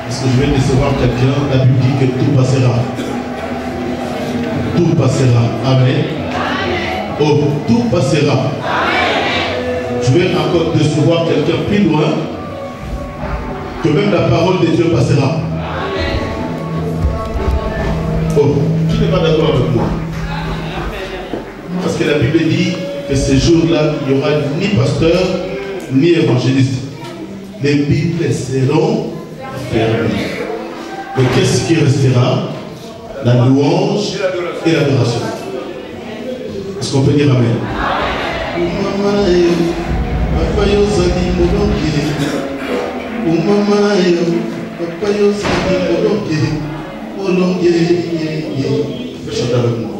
Parce que je vais décevoir quelqu'un, la Bible dit que tout passera. Tout passera. Amen. Oh, tout passera. Je vais encore décevoir quelqu'un plus loin, que même la parole de Dieu passera. Oh, qui n'est pas d'accord avec moi? Parce que la Bible dit que ces jours-là, il n'y aura ni pasteur, ni évangéliste. Les Bibles seront fermées. Mais qu'est-ce qui restera? La louange et l'adoration. Est-ce qu'on peut dire Amen? Chante avec moi.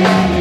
Yeah.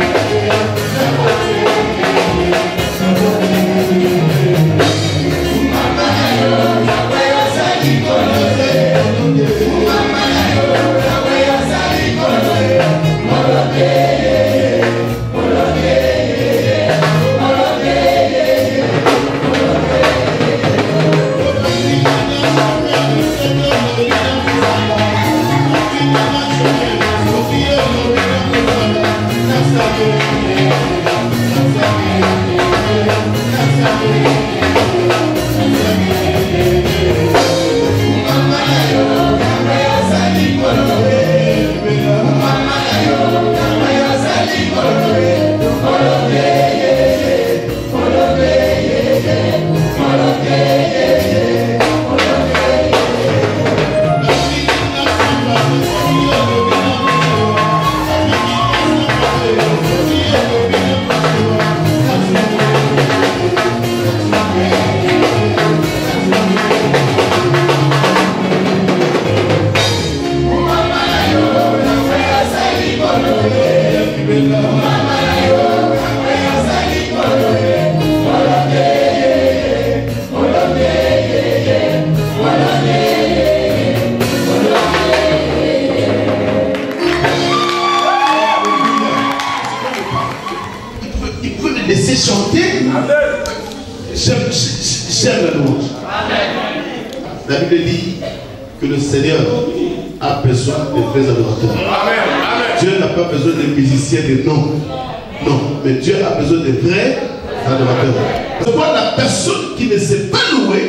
J'aime la louange. La Bible dit que le Seigneur a besoin de vrais adorateurs. Dieu n'a pas besoin de musiciens de nom. Non, mais Dieu a besoin de vrais adorateurs. Pourquoi la personne qui ne sait pas louer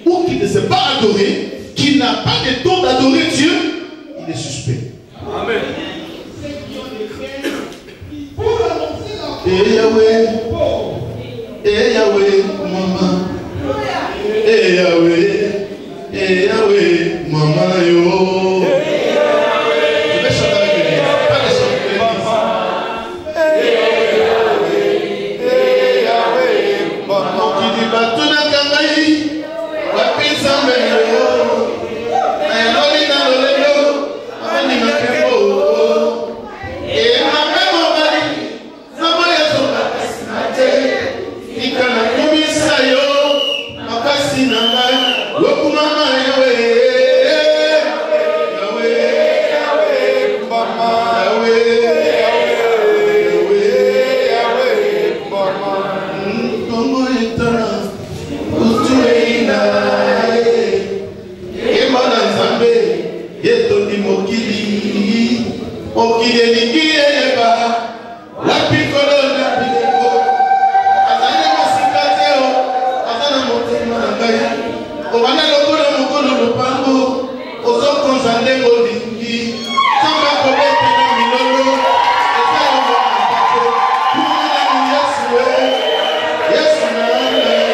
ou qui ne sait pas adorer, qui n'a pas de temps d'adorer Dieu, il est suspect. Amen. Et Yahweh, maman. Et Yahweh, maman yo. Je vais chanter avec lui. Pas de chanter. Yahweh, maman. Qui dit bateau na kangai, wapisa mbele. Ayaloli na lolelo, amani makembo. E mapemo bali, zama ya zoka kasinate. Ikana kumisa yo, makasi na ngai, wokumama Yahweh. Yahweh, mama. Yahweh, mama. Kongo etana, utu eina. Emana Nzambe, yetondi mokili. Mokili elingi eyeba, lapi kolona bileko. Azali mosika te o, azana motema na ngai. Obana lokola mokolo lopango, ozokonza ndenge olingi. Nzambe akobeta na milolo, eza yo mokanda te. Kumela Yesu we, Yesu na ngai.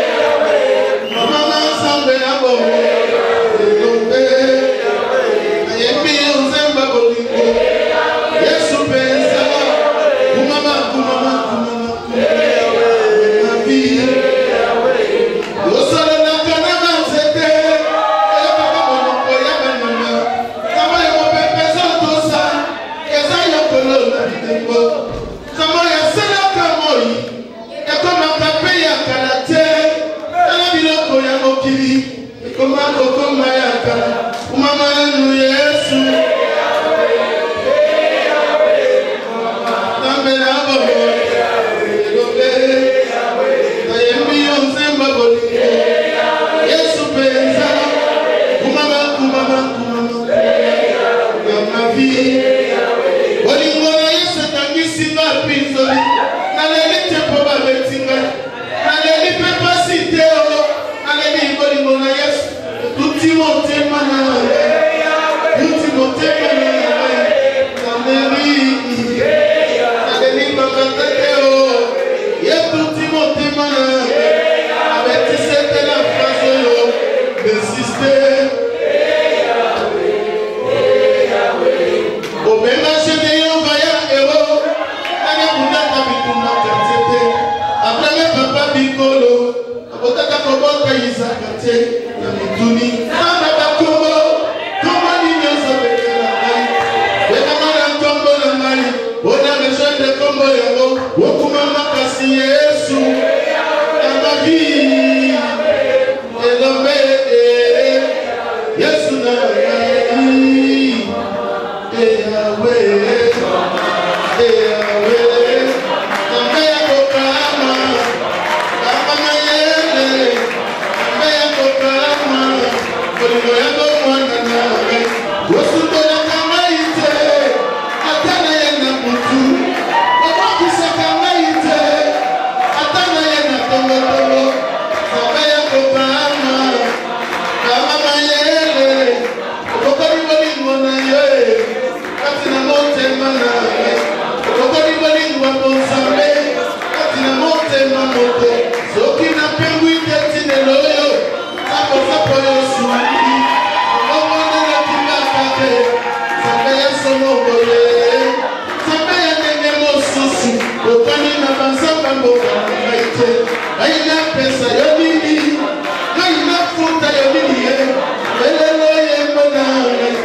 Mama Nzambe na bomo, elombe. Ayembi Nzambe bolingo, Yesu penza. Kumama. Ma vie. Yosala na kanama nzete. Eyokaka monoko ya banana. Nzambe ya mopepeso tosa. Eza yokolo na bilembo. Nzambe ya selaka moi. Ekomaka pe ya kala te. Tala biloko ya mokili. Ekomaka okoma ya kala. Kumama yanu Yesu. Nzambe na bomo. Elombe. Ayembi yo Nzambe bolingo. Yesu penza. Kumama. Ya ma vie. Bolingo na Yesu etangisi nga pinzoli. Naleli te po babetinga. Naleli pe pasi te o. Naleli bolingo na Yesu. Tuti motema na ngai. Tuti motema na ngai. Naleli bakata te o. Ye tuti motema na ngai. Abetisete la phrase yo. Persiste. Obenga chede yo vaya ero. Ane kundata bituma katete. Ablame papa bikolo. Abotaka kobota Isaka te. Na mituni. Nana bakobo. Koma ninyo sobeke na ngai. Wena mana nkombo na ngai. Ona rejende kombo yango. Wokuma makasi Yesu. Na ma vie. Elombe. Yesu na ngai. Yahweh. Nzambe ya kokama. Kama yele. Nzambe ya kokama. Bolingo ya bomwana na ngai. Osutolaka ngai te. Ata na ye na mutu. Obakisaka ngai te. Ata na ye na tongotongo. Nzambe ya kokama. Kama yele. Okokoli bolingo na ye. Kati na motema na ngai. Okokoli bolingo ya Nzambe. Kati na motema moto. Soki napengwi te tinelo yo. Sapo yo suali. Omona na kimbaka te. Nzambe ya somo boye. Nzambe ya ndenge mosusu. Okani na banzamba mboka na ngai te. Ngai na pesa yo nini. Ngai na futa yo nini ye. Elelo ye mbona ngai.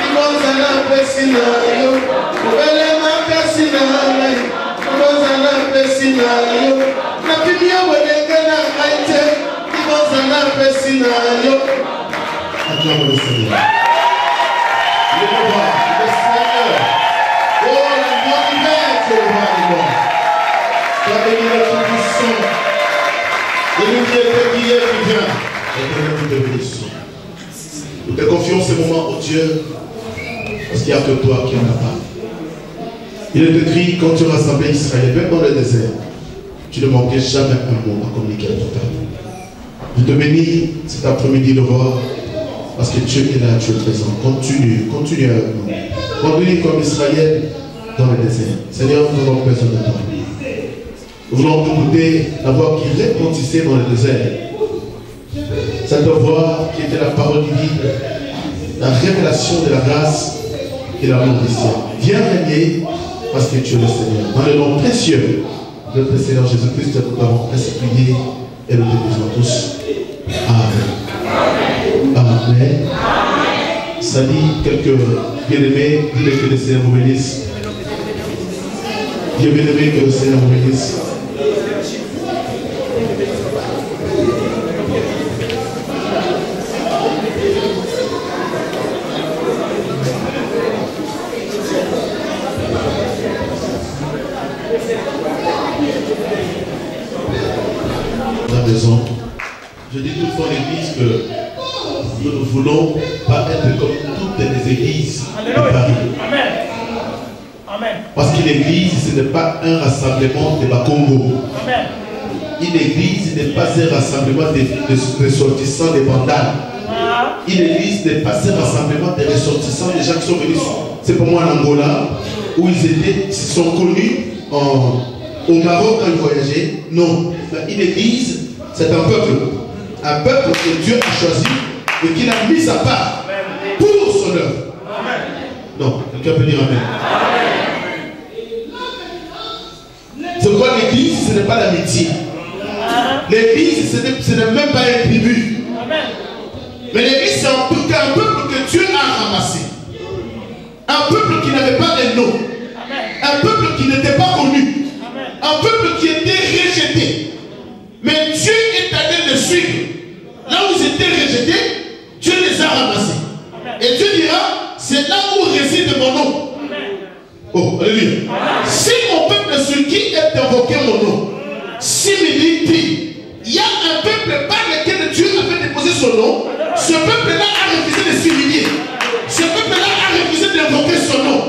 Ibonza na pesi na yo. Obele makasi na ngai. Ibonza na pesi na yo. Napimi yo bolenga na ngai te. Ibonza na pesi na yo. Acclame le Seigneur. Le roi, le Seigneur. Oh, la gloire divine, c'est le roi des rois. Sois béni le Tout-Puissant. Et nous qui est qui vient. Et nous te bénissons. Nous te confions ces moments au Dieu, parce qu'il n'y a que toi qui en as parlé. Il est écrit, quand tu rassemblais Israël, même dans le désert, tu ne manquais jamais un mot à communiquer avec ton peuple. Je te bénis cet après-midi de voir, parce que Dieu est là, tu es présent. Continue avec nous. Conduis comme Israël dans le désert. Seigneur, nous avons besoin de toi. Nous voulons écouter la voix qui retentissait dans le désert. Cette voix qui était la parole divine, la révélation de la grâce et l'amour du ciel. Viens régner parce que tu es le Seigneur. Dans le nom précieux de notre Seigneur Jésus-Christ, nous avons ainsi prié et nous te disons tous Amen. Amen. Salut quelques bien-aimés, dis que le Seigneur vous bénisse. Dieu bien-aimé, que le Seigneur vous bénisse. Je dis toutefois à l'église que nous ne voulons pas être comme toutes les églises de Paris. Amen. Amen. Parce qu'une église, ce n'est pas un rassemblement de Bakongo. Amen. Une église n'est pas un rassemblement de ressortissants des bandales. Une église n'est pas un rassemblement des ressortissants des gens qui sont venus. C'est pour moi en Angola, où ils sont connus au Maroc quand ils voyageaient. Non. Une église, c'est un peuple. Un peuple que Dieu a choisi et qu'il a mis à part pour son œuvre. Non, quelqu'un peut dire Amen. C'est pourquoi l'église, ce n'est pas l'amitié. L'église, ce n'est même pas un tribu. Mais l'église, c'est un peuple que Dieu a ramassé. Un peuple qui n'avait pas de nom. Un peuple qui n'était pas connu. Un peuple qui était rejeté. Mais Dieu est allé les suivre. Là où ils étaient rejetés, Dieu les a ramassés. Et Dieu dira, c'est là où réside mon nom. Oh, alléluia. Si mon peuple sur qui est invoqué mon nom, si il y a un peuple par lequel Dieu avait déposé son nom, ce peuple-là a refusé de s'humilier. Ce peuple-là a refusé d'invoquer son nom.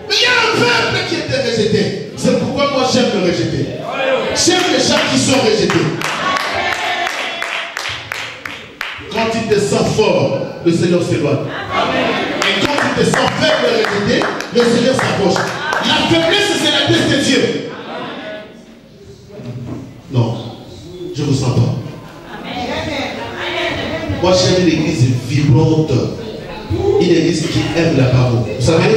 Mais il y a un peuple qui était rejeté. C'est pourquoi moi j'aime le rejeter. J'aime les gens qui sont rejetés. Quand il te sent fort, le Seigneur s'éloigne. Et quand il te sent faible et rejeté, le Seigneur s'approche. La faiblesse, c'est la tête de Dieu. Non, je ne vous sens pas. Moi, j'aime l'église vibrante. Une église qui aime la parole. Vous savez,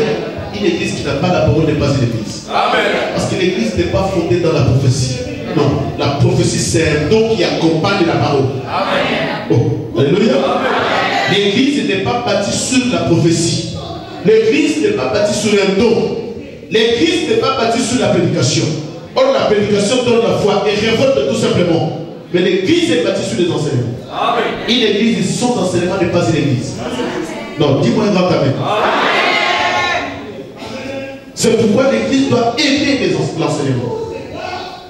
une église qui n'a pas la parole n'est pas une église. Parce que l'église n'est pas fondée dans la prophétie. Non, la prophétie, c'est un don qui accompagne la parole. Oh, alléluia. L'église n'est pas bâtie sur la prophétie. L'église n'est pas bâtie sur un don. L'église n'est pas bâtie sur la prédication. Or, la prédication donne la foi et révolte tout simplement. Mais l'église est bâtie sur les enseignements. Une église sans enseignement n'est pas une église. Non, dis-moi un grand amen. C'est pourquoi l'église doit aimer l'enseignement.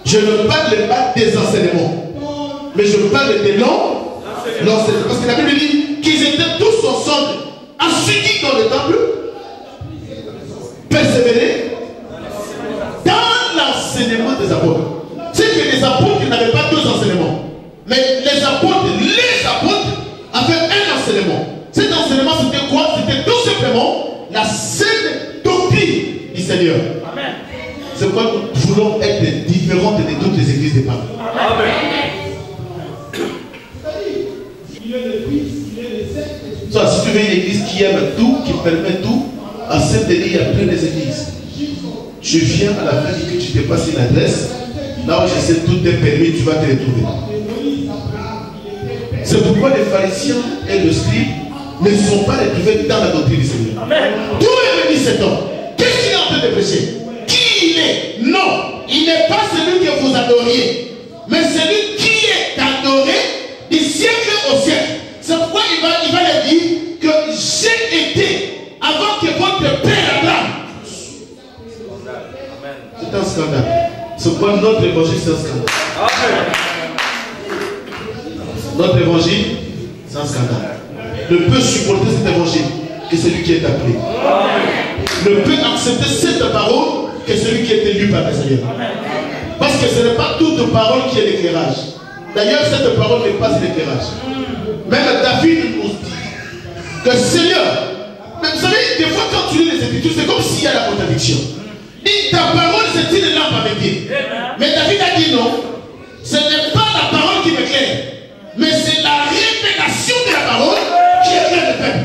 Je ne parle pas des enseignements, mais je parle des noms. Parce que la Bible dit qu'ils étaient tous ensemble, assis dans le temple, persévérer dans l'enseignement des apôtres. C'est que les apôtres n'avaient pas deux enseignements, mais les apôtres avaient un enseignement. Cet enseignement, c'était quoi? C'était tout simplement la saine doctrine du Seigneur. Amen. C'est pourquoi nous voulons être différents de toutes les églises de Paris. Amen. Si tu veux une église qui aime tout, qui permet tout, à Saint-Denis, il y a plein d'églises. Tu viens à la fin que tu te passes une adresse, là où je sais tout est permis, tu vas te retrouver. C'est pourquoi les pharisiens et le scribe ne sont pas retrouvés dans la doctrine du Seigneur. D'où est venu cet homme? Qu'est-ce qu'il est en train de prêcher? Qui il est? Non, il n'est pas celui que vous adoriez, mais celui qui est adoré du siècle au siècle. C'est pourquoi il va leur dire que j'ai été avant que votre père Abraham. C'est un scandale. C'est pourquoi notre évangile c'est un scandale. Notre évangile, c'est un scandale. Ne peut supporter cet évangile que celui qui est appelé. Ne peut accepter cette parole que celui qui est élu par le Seigneur. Parce que ce n'est pas toute parole qui est l'éclairage. D'ailleurs, cette parole n'est pas l'éclairage. Même David nous dit que Seigneur, mais vous savez, des fois quand tu lis les Écritures, c'est comme s'il y a la contradiction. Dit ta parole, c'est une lampe à mes pieds. Mais David a dit non, ce n'est pas la parole qui m'éclaire, mais c'est la révélation de la parole qui éclaire le peuple.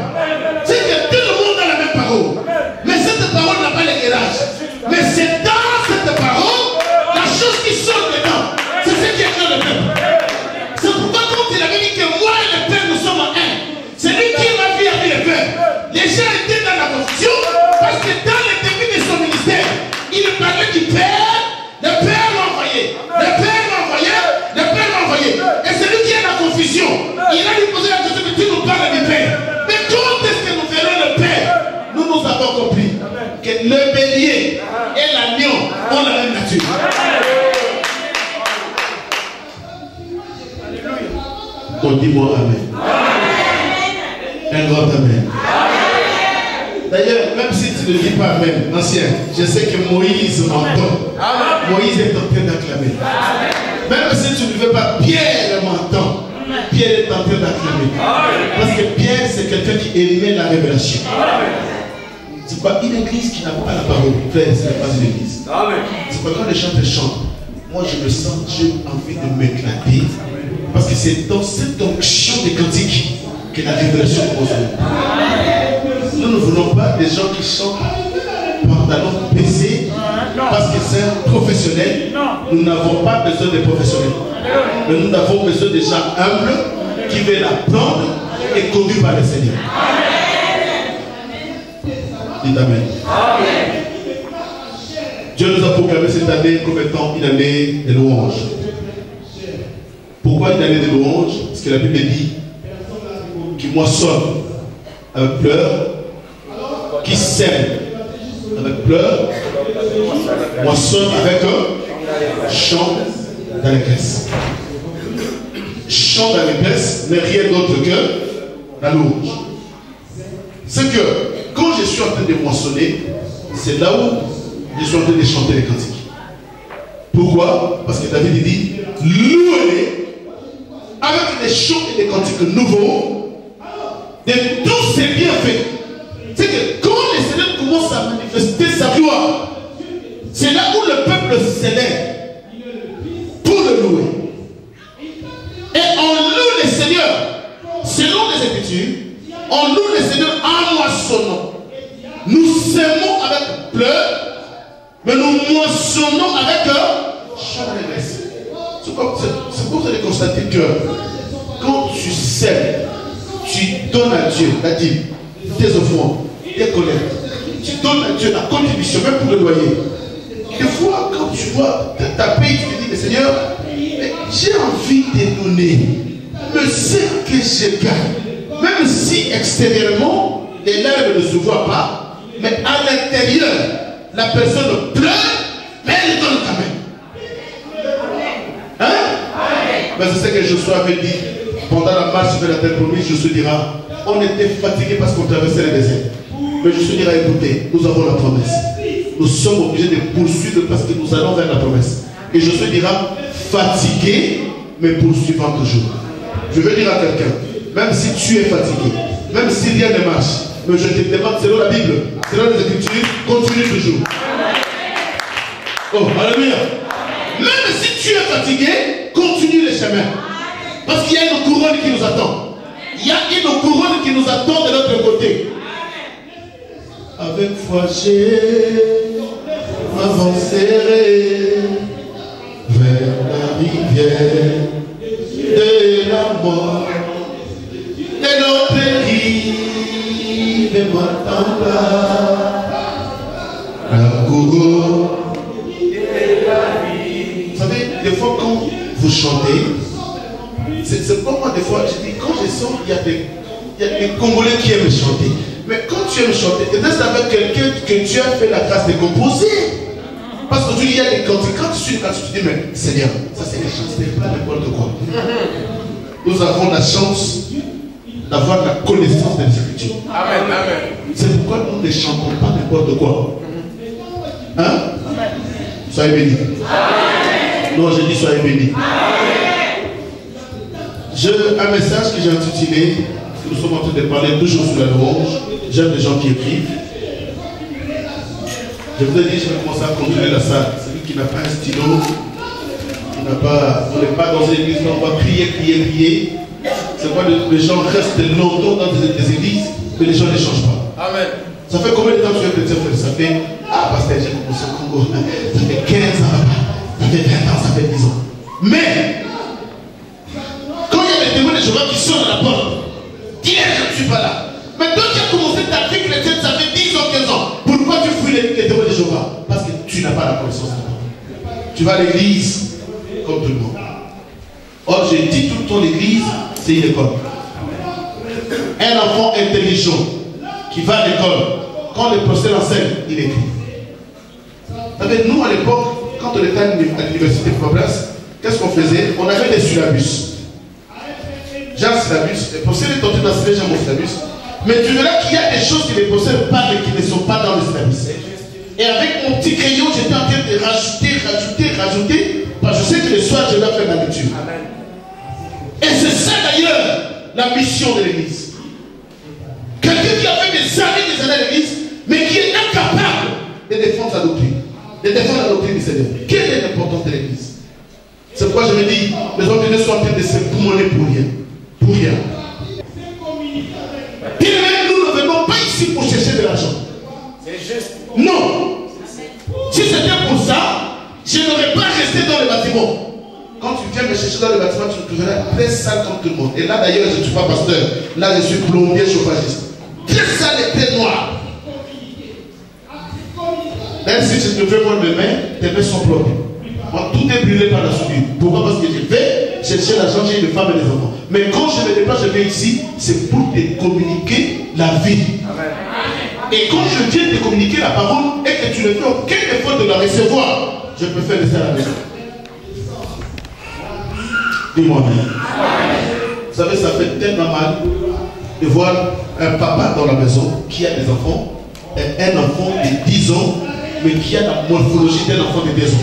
C'est que tout le monde a la même parole, mais cette parole n'a pas l'éclairage. Mais c'est dans cette parole, la chose qui sort dedans, c'est ce qui éclaire le peuple. C'est pourquoi quand il avait dit que moi et le Père nous sommes en un, c'est lui qui m'a vu avec le Père. Les gens étaient dans la confusion parce que dans le début de son ministère, il parlait du Père, le Père m'a envoyé, le Père m'a envoyé, le Père m'a envoyé. Et c'est lui qui est dans la confusion. Il a lui posé la question, mais tu nous parles du Père. Mais quand est-ce que nous verrons le Père? Nous avons compris que le bélier et l'agneau ont la même nature. Donc dis-moi Amen. Un grand Amen. D'ailleurs, même si tu ne dis pas Amen, ancien, je sais que Moïse m'entend. Moïse est en train d'acclamer. Même si tu ne veux pas, Pierre m'entend. Pierre est en train d'acclamer. Parce que Pierre, c'est quelqu'un qui aimait la révélation. C'est pas une église qui n'a pas la parole. Frère, ce n'est pas une église. C'est pas quand les chanteurs chantent. Moi, je me sens, j'ai envie de m'éclater. Parce que c'est dans cette onction des cantiques que la révélation pose. Nous ne voulons pas des gens qui chantent pantalon baissé parce que c'est un professionnel. Nous n'avons pas besoin de professionnels. Mais nous avons besoin de gens humbles qui veulent apprendre et conduits par le Seigneur. Dites Amen. Dieu nous a proclamé cette année comme étant une année de louange. Pourquoi une année de louange? Parce que la Bible dit qu'il moissonne avec pleurs, qui sème avec pleurs, moissonne avec un chant d'allégresse. Chant d'allégresse n'est rien d'autre que la louange. C'est que quand je suis en train de moissonner, c'est là où je suis en train de chanter les cantiques. Pourquoi? Parce que David dit louez-les avec des chants et des cantiques nouveaux de tous ses bienfaits. C'est que quand le Seigneur commence à manifester sa gloire, c'est là où le peuple s'élève pour le louer. Et on loue le Seigneur selon les Écritures. On loue le Seigneur en moissonnant. Nous sémons avec pleurs, mais nous moissonnons avec un chant d'allégresse. C'est pour ça de constater que quand tu sèmes, tu donnes à Dieu, c'est-à-dire tes offrandes, tes collectes, tu donnes à Dieu la contribution, même pour le loyer. Des fois, quand tu vois ta paye, tu te dis, mais Seigneur, j'ai envie de donner, mais c'est que je gagne. Même si extérieurement, les lèvres ne se voient pas, mais à l'intérieur, la personne pleure, mais elle donne quand même. Hein? Mais c'est ce que Josué avait dit pendant la marche vers la terre promise. Josué dira, on était fatigué parce qu'on traversait le désert. Mais Josué dira, écoutez, nous avons la promesse. Nous sommes obligés de poursuivre parce que nous allons vers la promesse. Et Josué dira, fatigué, mais poursuivant toujours. Je veux dire à quelqu'un, même si tu es fatigué, même si rien ne marche, mais je te demande, selon la Bible, selon les Écritures, continue toujours. Oh, alléluia. Même si tu es fatigué, continue le chemin. Parce qu'il y a une couronne qui nous attend. Il y a une couronne qui nous attend de l'autre côté. Avec foi, j'avancerai vers la rivière de la mort. Et l'autre rive ne m'attend pas. La couronne. Vous savez, des fois quand vous chantez, c'est comme moi des fois, je dis, quand je sens, il y a des Congolais qui aiment chanter. Mais quand tu aimes chanter, c'est avec quelqu'un que Dieu a fait la grâce de composer. Parce que tu dis, il y a des cantiques. Quand tu suis le cantique, tu dis, mais Seigneur, ça c'est quelque chose, c'est pas n'importe quoi. nous avons la chance d'avoir la connaissance des Écritures. Amen. Amen. C'est pourquoi nous ne chantons pas n'importe quoi. Hein? Soyez bénis. Non, j'ai dit soyez bénis. Un message que j'ai intitulé, que nous sommes en train de parler toujours sur la louange. J'aime les gens qui écrivent. Je vous ai dit, je vais commencer à contrôler la salle. Celui qui n'a pas un stylo, qui n'a pas, on n'est pas dans une église, on va prier. C'est quoi les gens restent longtemps dans des églises, mais les gens ne changent pas. Amen. Ça fait combien de temps que tu es chrétien? Ça fait, pasteur, j'ai commencé au Congo. Ça fait 15 ans, ça fait 20 ans, ça fait 10 ans. Mais, quand il y a des témoins de Jéhovah qui sonnent à la porte, dis je ne suis pas là. Mais toi qui as commencé ta vie chrétienne, ça fait 10 ans, 15 ans. Pourquoi tu fuis les témoins de Jéhovah? Parce que tu n'as pas la connaissance de Dieu. Tu vas à l'église comme tout le monde. Or, j'ai dit tout le temps, l'église, c'est une école. Un enfant intelligent qui va à l'école, quand le professeur enseigne, il écrit. Vous savez, nous à l'époque, quand on était à l'université de Fabrice, qu'est-ce qu'on faisait? On avait des syllabus. J'ai un syllabus, le professeur est tenté d'enseigner, j'ai mon syllabus. Mais tu verras qu'il y a des choses que les professeurs parlent et qui ne sont pas dans le syllabus. Et avec mon petit crayon, j'étais en train de rajouter, parce que je sais que le soir, je dois faire la lecture. Amen. Et c'est ça d'ailleurs la mission de l'église. Quelqu'un qui a fait des années à l'église, mais qui est incapable de défendre sa doctrine, de défendre la doctrine du Seigneur. Quelle est l'importance de l'église? C'est pourquoi je me dis, les hommes de Dieu sont en train de se poumonner pour rien. Pour rien. Bien même, nous ne venons pas ici pour chercher de l'argent. C'est juste. Non. Si c'était pour ça, je n'aurais pas resté dans le bâtiment. Quand tu viens me chercher dans le bâtiment, tu me trouveras très sale comme tout le monde. Et là d'ailleurs, je ne suis pas pasteur. Là, je suis plombier chauffagiste. Très sale et très noir. Même si je te fais voir mes mains, tes mains sont propres. Moi, tout est brûlé par la soudure. Pourquoi? Parce que je vais chercher l'argent, j'ai une femme et des enfants. Mais quand je me déplace, je viens ici, c'est pour te communiquer la vie. Amen. Et quand je viens te communiquer la parole et que tu ne fais aucun effort de la recevoir, je préfère rester à la maison. Dis-moi bien. Vous savez, ça fait tellement mal de voir un papa dans la maison qui a des enfants, et un enfant de 10 ans, mais qui a la morphologie d'un enfant de 10 ans.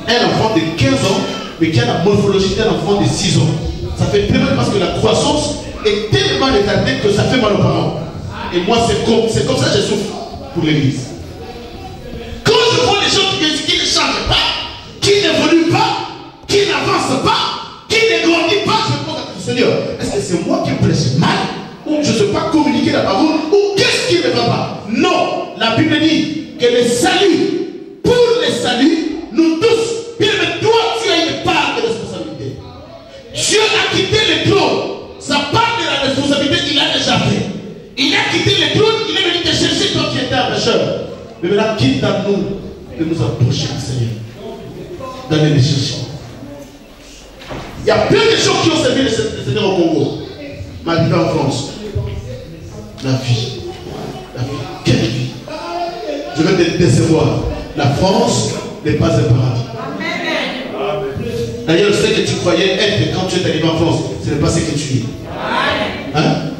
Un enfant de 15 ans, mais qui a la morphologie d'un enfant de 6 ans. Ça fait très mal parce que la croissance est tellement retardée que ça fait mal aux parents. Et moi, c'est comme ça que je souffre pour l'église. Quand je vois les gens qui ne changent pas, qui n'évoluent pas, qui n'avancent pas, qui ne grandissent pas, je me pose la question, Seigneur, est-ce que c'est moi qui prêche mal, ou je ne sais pas communiquer la parole, ou qu'est-ce qui ne va pas? Non, la Bible dit que le salut, pour le salut, nous tous, bien mais toi, tu as une part de responsabilité. Dieu a quitté le trône, sa part de la responsabilité, il a déjà fait. Il a quitté le trône, il est venu te chercher toi qui étais un pécheur. Mais maintenant, quitte à nous de nous approcher du Seigneur, d'aller les chercher. Il y a plein de gens qui ont servi le Seigneur au Congo. Mais arrivé en France, la vie, quelle vie. Je vais te décevoir. La France n'est pas un paradis. D'ailleurs, ce que tu croyais être quand tu es arrivé en France, ce n'est pas ce que tu es. Hein?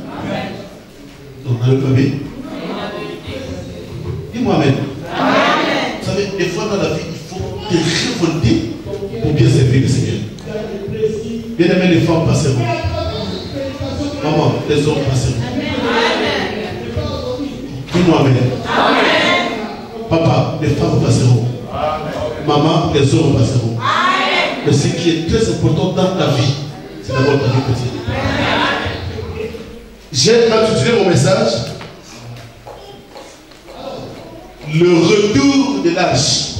Donc, dans le premier. Dis-moi Amen. Vous savez, des fois dans la vie, il faut te révolter pour bien servir le Seigneur. Bien aimé, les femmes passeront. Maman, les hommes passeront. Dis-moi Amen. Papa, les femmes passeront. Maman, les hommes passeront. Mais ce qui est très important dans ta vie, c'est d'abord ta vie quotidienne. J'ai intitulé mon message le retour de l'âge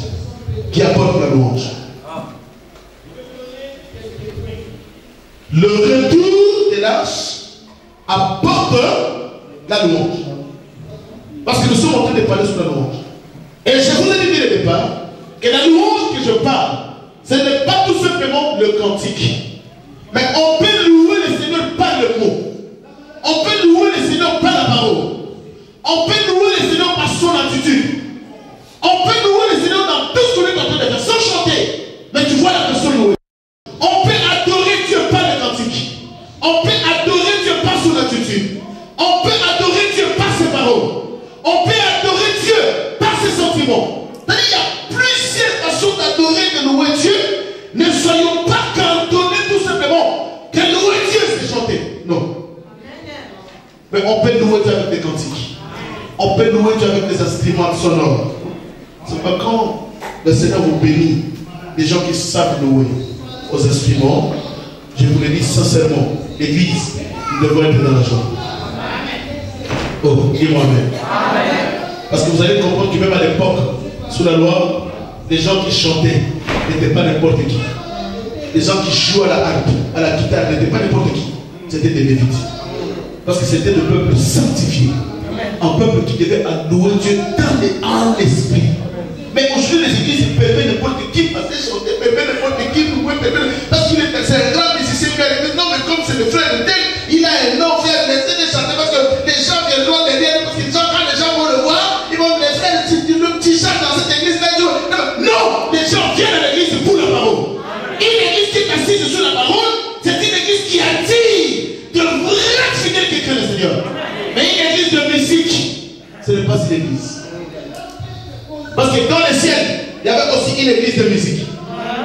qui apporte la louange. Le retour de l'âge apporte la louange. Parce que nous sommes en train de parler sur la louange. Et je vous ai dit dès le départ que la louange que je parle, ce n'est pas tout simplement le cantique. Mais on peut louer le Seigneur par le mot. On peut louer le Seigneur par la parole. On peut louer le Seigneur par son attitude. On peut louer le Seigneur dans tout ce qu'on est en train de faire, sans chanter. Mais tu vois la personne louer. On peut adorer Dieu par le cantique. instruments. Il y a plusieurs façons d'adorer, de louer Dieu. Ne soyons pas cantonnés tout simplement que louer Dieu c'est chanter. Non. Mais on peut louer Dieu avec des cantiques. On peut louer Dieu avec des instruments sonores. C'est pas quand le Seigneur vous bénit, des gens qui savent louer aux instruments, je vous le dis sincèrement, l'église devrait être dans la joie. Oh, dis-moi amen. Parce que vous allez comprendre que même à l'époque, sous la loi, les gens qui chantaient n'étaient pas n'importe qui. Les gens qui jouaient à la harpe, à la guitare n'étaient pas n'importe qui. C'était des lévites. Parce que c'était le peuple sanctifié. Un peuple qui devait louer Dieu dans et en l'esprit. Mais aujourd'hui, les églises permettent n'importe qui passer chanter, permettent n'importe qui louer, parce qu'il est un grand musicien qui a dit non, mais comme c'est le frère de tel, il a un nom, frère, laissez les chanter parce que les gens viendront derrière, parce que quand les gens vont le voir, ils vont laisser le petit chat dans cette église-là. Non, les gens viennent à l'église pour la parole. Une église qui est assise sur la parole, c'est une église qui attire de vrais fidèles qui craignent le Seigneur. Mais une église de musique, ce n'est pas une église. Parce que dans le ciel, il y avait aussi une église de musique.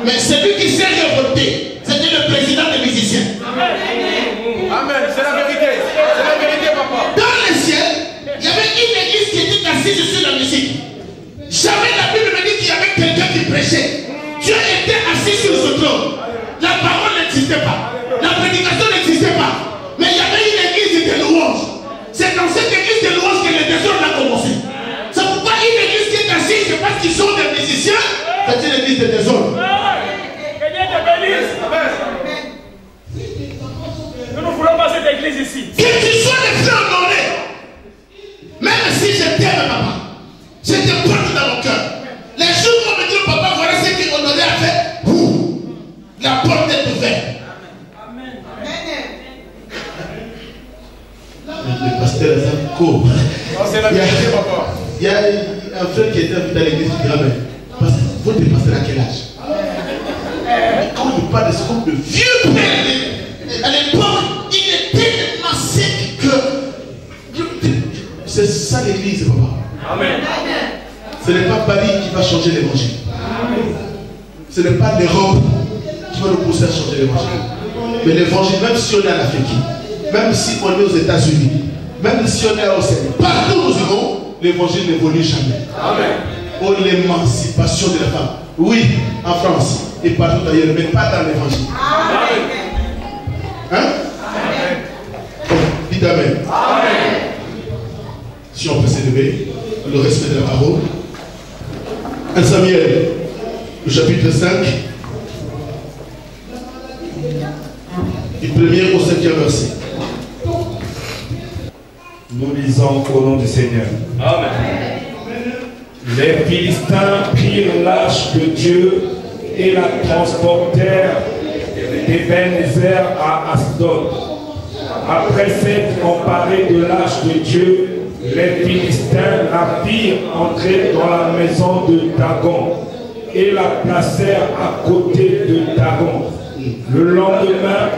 Mais celui qui s'est révolté, c'était le président des musiciens. Amen, c'est la vérité. C'est la vérité, papa. Dans le ciel, il y avait une église qui était assise sur la musique. Jamais la Bible me dit qu'il y avait quelqu'un qui prêchait. Dieu était assis sur son trône. La parole n'existait pas. La prédication n'existait pas. Mais il y avait une église de louanges. C'est dans cette église de louanges que le désordre a commencé. C'est pourquoi une église qui est assise, c'est parce qu'ils sont des musiciens, c'est une église de désordre. Que Dieu te bénisse. Nous ne voulons pas cette église ici. Que tu sois le frère honoré, même si je t'aime, papa, je te porte dans mon cœur. Les jours où on me dit, papa, voilà ce qu'Honoré a fait, la porte est ouverte. Amen. Le pasteur a court. C'est la vérité, papa. Il y a un frère qui était invité à l'église qui dit, mais votre pasteur à quel âge? Quand on parle de ce comme de vieux père, à l'époque, il était tellement sec que c'est ça l'église, papa. Amen. Ce n'est pas Paris qui va changer l'évangile. Ce n'est pas l'Europe qui va nous pousser à changer l'évangile. Mais l'évangile, même si on est en Afrique, même si on est aux États-Unis, même si on est au Sénégal, partout où nous irons, l'évangile n'évolue jamais. Amen. Oh, l'émancipation de la femme. Oui, en France et partout ailleurs, mais pas dans l'évangile. Hein? Oh, dites amen. Amen. Si on peut s'élever, le respect de la parole. 1 Samuel, le chapitre 5, du 1er au 5e verset. Nous lisons au nom du Seigneur. Amen. Les Philistins prirent l'arche de Dieu et la transportèrent d'Ebenezer à Asdod. Après s'être emparés de l'arche de Dieu, les Philistins la firent entrer dans la maison de Dagon et la placèrent à côté de Dagon. Le lendemain,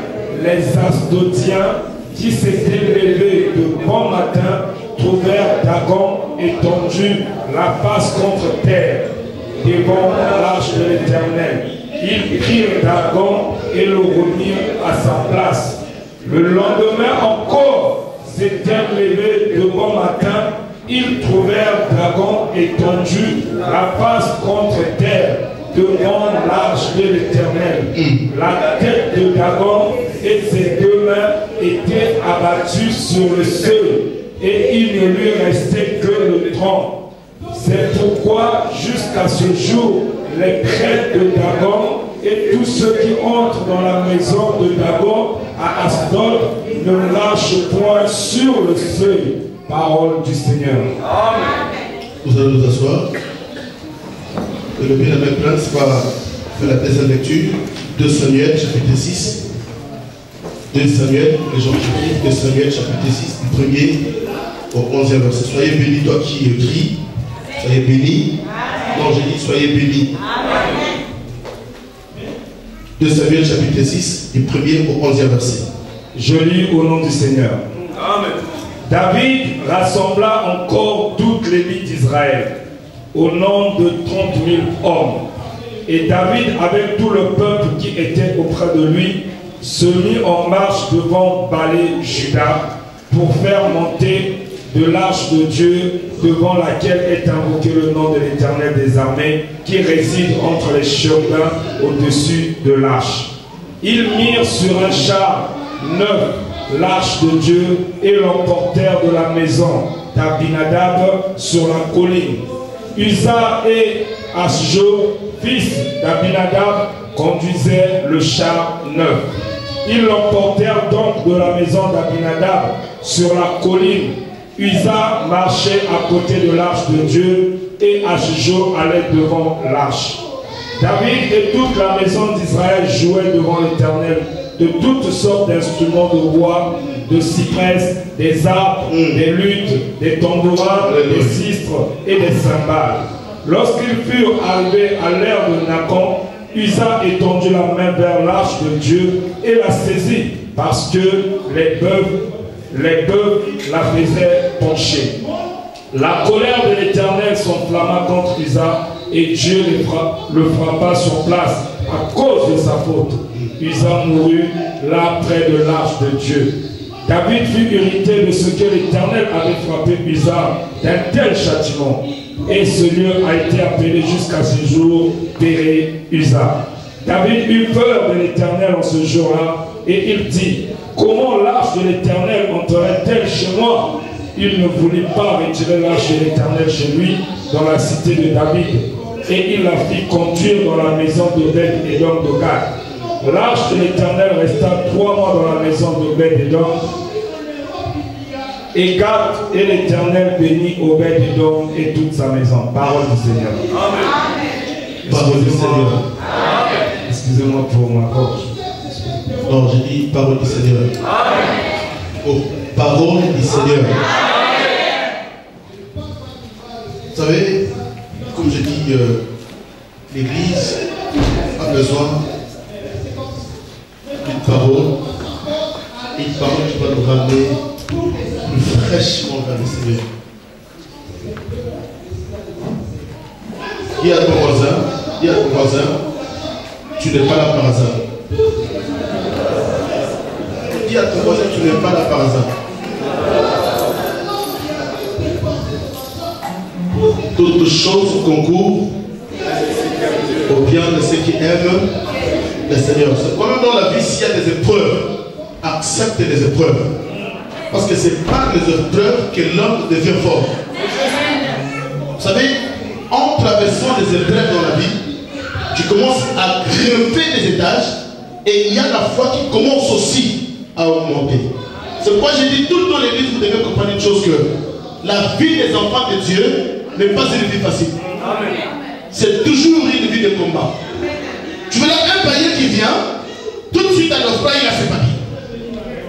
les Asdodiens qui s'étaient levés de bon matin trouvèrent Dagon étendu la face contre terre devant l'arche de l'Éternel. Ils prirent Dagon et le remirent à sa place. Le lendemain encore, s'étant levés de bon matin, ils trouvèrent Dagon étendu la face contre terre devant l'arche de l'Éternel. La tête de Dagon et ses deux mains étaient abattues sur le seuil, et il ne lui restait que le tronc. C'est pourquoi, jusqu'à ce jour, les prêtres de Dagon et tous ceux qui entrent dans la maison de Dagon à Asdod ne lâchent point sur le seuil. Parole du Seigneur. Amen. Nous allons nous asseoir. Et le bien aimé Prince va faire la deuxième lecture. 2 Samuel, chapitre 6. 2 Samuel, les gens qui prient, 2 Samuel, chapitre 6, du 1er au 11e verset. Soyez bénis, toi qui écris. Soyez bénis. Non, j'ai dit soyez bénis. 2 Samuel, chapitre 6, du 1er au 11e verset. Je lis au nom du Seigneur. Amen. David rassembla encore toutes les villes d'Israël au nom de 30 000 hommes. Et David, avec tout le peuple qui était auprès de lui, se mit en marche devant Balé-Juda pour faire monter de l'arche de Dieu devant laquelle est invoqué le nom de l'Éternel des armées qui réside entre les chérubins au-dessus de l'arche. Ils mirent sur un char neuf l'arche de Dieu et l'emportèrent de la maison d'Abinadab sur la colline. Uza et Ashjo, fils d'Abinadab, conduisaient le char neuf. Ils l'emportèrent donc de la maison d'Abinadab sur la colline. Uza marchait à côté de l'arche de Dieu et Ashjo allait devant l'arche. David et toute la maison d'Israël jouaient devant l'Éternel de toutes sortes d'instruments de bois, de cyprès, des arbres, des luttes, des tambourins, des sistres et des cymbales. Lorsqu'ils furent arrivés à l'ère de Nacon, Uza étendit la main vers l'arche de Dieu et la saisit parce que les bœufs la faisaient pencher. La colère de l'Éternel s'enflamma contre Uza et Dieu le frappa sur place à cause de sa faute. Uza mourut là près de l'arche de Dieu. David fut irrité de ce que l'Éternel avait frappé Uza d'un tel châtiment. Et ce lieu a été appelé jusqu'à ce jour Péré Uza. David eut peur de l'Éternel en ce jour-là et il dit: comment l'arche de l'Éternel entrerait-elle chez moi? Il ne voulut pas retirer l'arche de l'Éternel chez lui dans la cité de David et il la fit conduire dans la maison d'Obed-Édom de Gad. L'arche de l'Éternel resta 3 mois dans la maison d'Obed-Édom. Et Gad et l'Éternel bénit Obed-Édom et toute sa maison. Parole du Seigneur. Amen. Parole du Seigneur. Excusez-moi pour ma gorge. Non, j'ai dit parole du Seigneur. Amen. Oh, parole du Seigneur. Amen. Vous savez, comme je dis, l'Église a besoin d'une parole qui va nous ramener plus fraîchement vers le Seigneur. Dis à ton voisin, tu n'es pas là par hasard. Dis à ton voisin, tu n'es pas là par hasard. Toutes choses concourent au bien de ceux qui aiment le Seigneur. C'est quand même dans la vie, s'il y a des épreuves, accepte les épreuves. Parce que ce n'est pas les épreuves que l'homme devient fort. Vous savez, en traversant les épreuves dans la vie, tu commences à grimper les étages et il y a la foi qui commence aussi à augmenter. C'est pourquoi j'ai dit tout le temps à l'église, vous devez comprendre une chose, que la vie des enfants de Dieu n'est pas une vie facile. C'est toujours une vie de combat. Tu verras un païen qui vient, tout de suite à l'offre, il a ses papiers.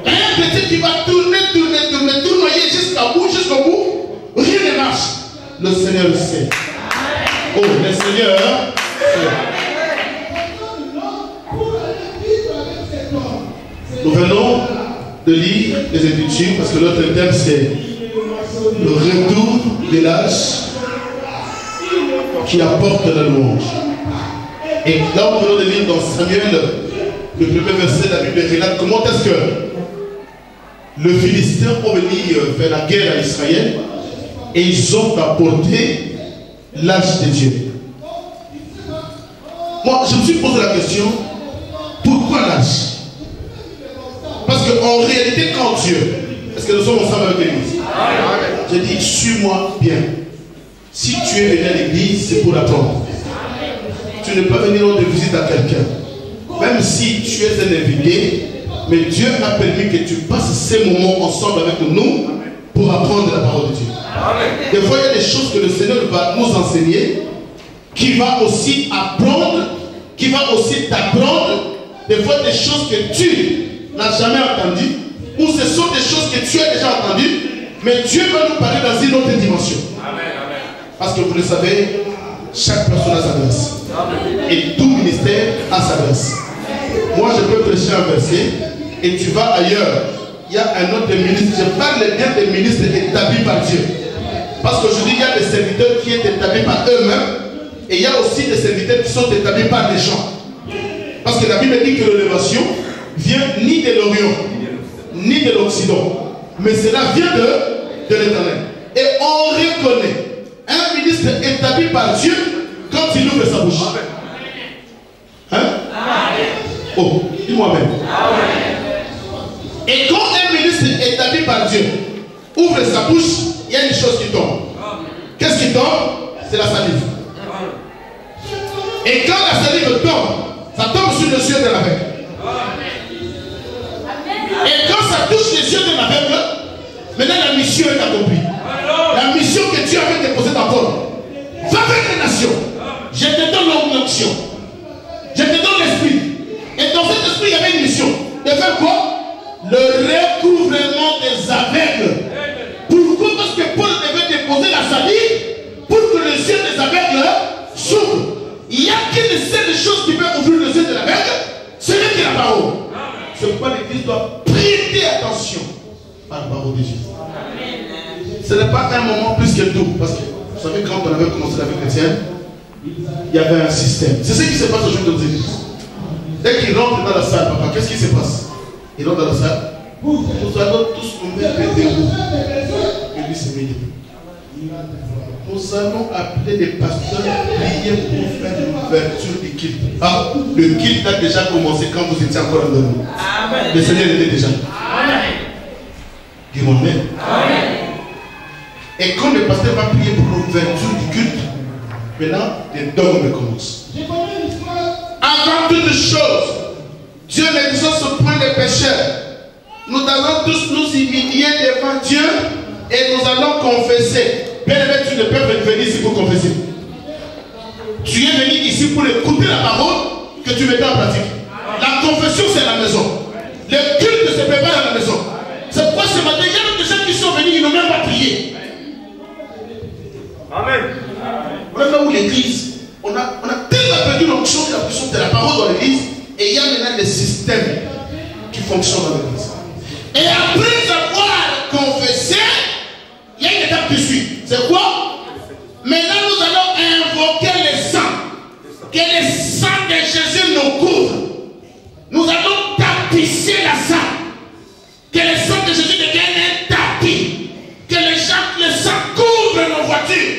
Un chrétien qui va tournoyer jusqu'au bout, rien ne marche. Le Seigneur le sait. Oh, le Seigneur sait. Nous venons de lire les Écritures parce que notre thème c'est le retour de l'âge qui apporte la louange. Et là, nous venons de lire dans Samuel, le premier verset de la Bible relate comment est-ce que le Philistin ont venu faire la guerre à Israël et ils ont apporté l'âge de Dieu. Moi, je me suis posé la question, pourquoi l'âge? Parce qu'en réalité, quand Dieu, est-ce que nous sommes ensemble avec l'église? Je dis, suis-moi bien. Si tu es venu à l'église, c'est pour apprendre. Tu n'es pas venu rendre visite à quelqu'un. Même si tu es un invité, mais Dieu a permis que tu passes ces moments ensemble avec nous pour apprendre la parole de Dieu. Des fois, il y a des choses que le Seigneur va nous enseigner, qui va aussi apprendre, qui va aussi t'apprendre, des fois des choses que tu n'as jamais entendues, ou ce sont des choses que tu as déjà entendues, mais Dieu va nous parler dans une autre dimension. Parce que vous le savez, chaque personne a sa grâce. Et tout ministère a sa grâce. Moi, je peux prêcher un verset, et tu vas ailleurs. Il y a un autre ministre. Je parle bien des ministres établis par Dieu. Parce qu'aujourd'hui, il y a des serviteurs qui sont établis établis par eux-mêmes. Et il y a aussi des serviteurs qui sont établis par les gens. Parce que la Bible dit que l'élévation vient ni de l'Orient, ni de l'Occident. Mais cela vient de l'Éternel. Et on reconnaît un ministre établi par Dieu quand il ouvre sa bouche. Hein? Oh, dis-moi même. Et quand un ministre établi par Dieu ouvre sa bouche, il y a une chose qui tombe. Qu'est-ce qui tombe? C'est la salive. Et quand la salive tombe, ça tombe sur les yeux de l'aveugle. Et quand ça touche les yeux de l'aveugle, maintenant la mission est accomplie. La mission que Dieu avait déposée d'abord. Va vers les nations. Je te donne l'onction. Je te donne l'esprit. Et dans cet esprit, il y avait une mission. De faire quoi? Le recouvrement des aveugles. Pourquoi? Parce que Paul devait déposer la salive pour que les yeux des aveugles s'ouvrent. Il n'y a qu'une seule chose qui peut ouvrir les yeux de l'aveugle, c'est la parole. C'est pourquoi l'Église doit prêter attention à la parole de Jésus. Ce n'est pas un moment plus que tout. Parce que vous savez, quand on avait commencé la vie chrétienne, il y avait un système. C'est ce qui se passe aujourd'hui dans nos églises. Dès qu'ils rentrent dans la salle, papa, qu'est-ce qui se passe? Ils rentrent dans la salle. Nous allons tous nous mettre debout. Et lui se met debout. Nous allons appeler les pasteurs à prier pour faire l'ouverture du culte. Ah, le culte a déjà commencé quand vous étiez encore en nous. Le Seigneur était déjà. Dis-moi même. Et quand le pasteur va prier pour l'ouverture du culte, maintenant les dogmes commencent. Avant toute chose, Dieu ne disons point les pécheurs. Nous allons tous nous humilier devant Dieu et nous allons confesser. Bien-aimé, tu ne peux pas venir ici pour confesser. Tu es venu ici pour écouter la parole que tu mettras en pratique. La confession, c'est à la maison. Le culte se prépare à la maison. C'est pourquoi ce matin, il y a des gens qui sont venus, ils n'ont même pas prié. Amen. Voilà là où l'église, on a tellement perdu l'onction et la puissance de la parole dans l'église, et il y a maintenant des systèmes qui fonctionnent dans l'église. Et après avoir confessé, il y a une étape qui suit. C'est quoi? Maintenant, nous allons invoquer le sang. Que le sang de Jésus nous couvre. Nous allons tapisser la salle. Que le sang de Jésus devienne un tapis. Que le sang couvre nos voitures.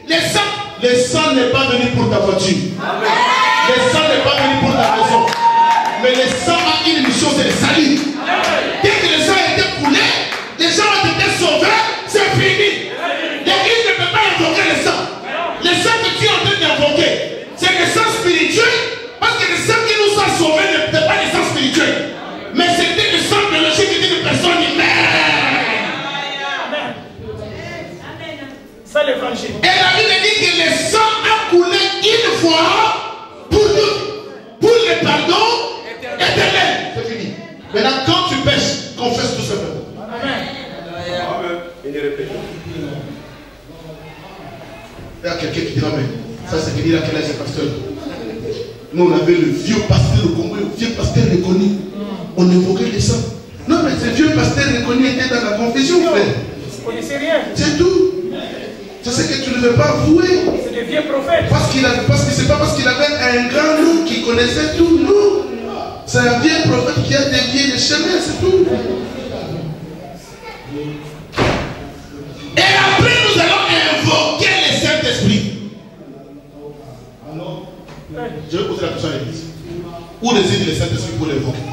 Le sang n'est pas venu pour ta voiture. Le sang n'est pas venu pour ta maison. Mais le sang a une mission, c'est le salut. Dès que le sang a été coulé, les gens ont été sauvés, c'est fini. L'église ne peut pas invoquer le sang. Le sang que tu es en train d'invoquer, c'est le sang spirituel, parce que le sang qui nous a sauvés n'est pas le sang spirituel. Mais c'était le sang biologique d'une personne humaine. Ça l'évangile. Et la Bible dit que le sang a coulé une fois pour nous, pour le pardon éternel. C'est fini. Maintenant, quand tu pêches, confesse tout simplement. Amen. Il y a quelqu'un qui dira, mais ça c'est qu'il dit à quel âge est pasteur. Nous on avait le vieux pasteur reconnu, le vieux pasteur reconnu. On évoquait les saints. Non mais ce vieux pasteur reconnu était dans la confession, frère. Vous ne connaissez rien. C'est tout. C'est ce que tu ne veux pas avouer. C'est des vieux prophètes. Parce que c'est pas parce qu'il avait un grand nom qui connaissait tout, non. C'est un vieux prophète qui a dévié le chemin, c'est tout. Et après nous allons invoquer le Saint-Esprit. Je vais poser la question à l'église. Où réside le Saint-Esprit pour l'invoquer?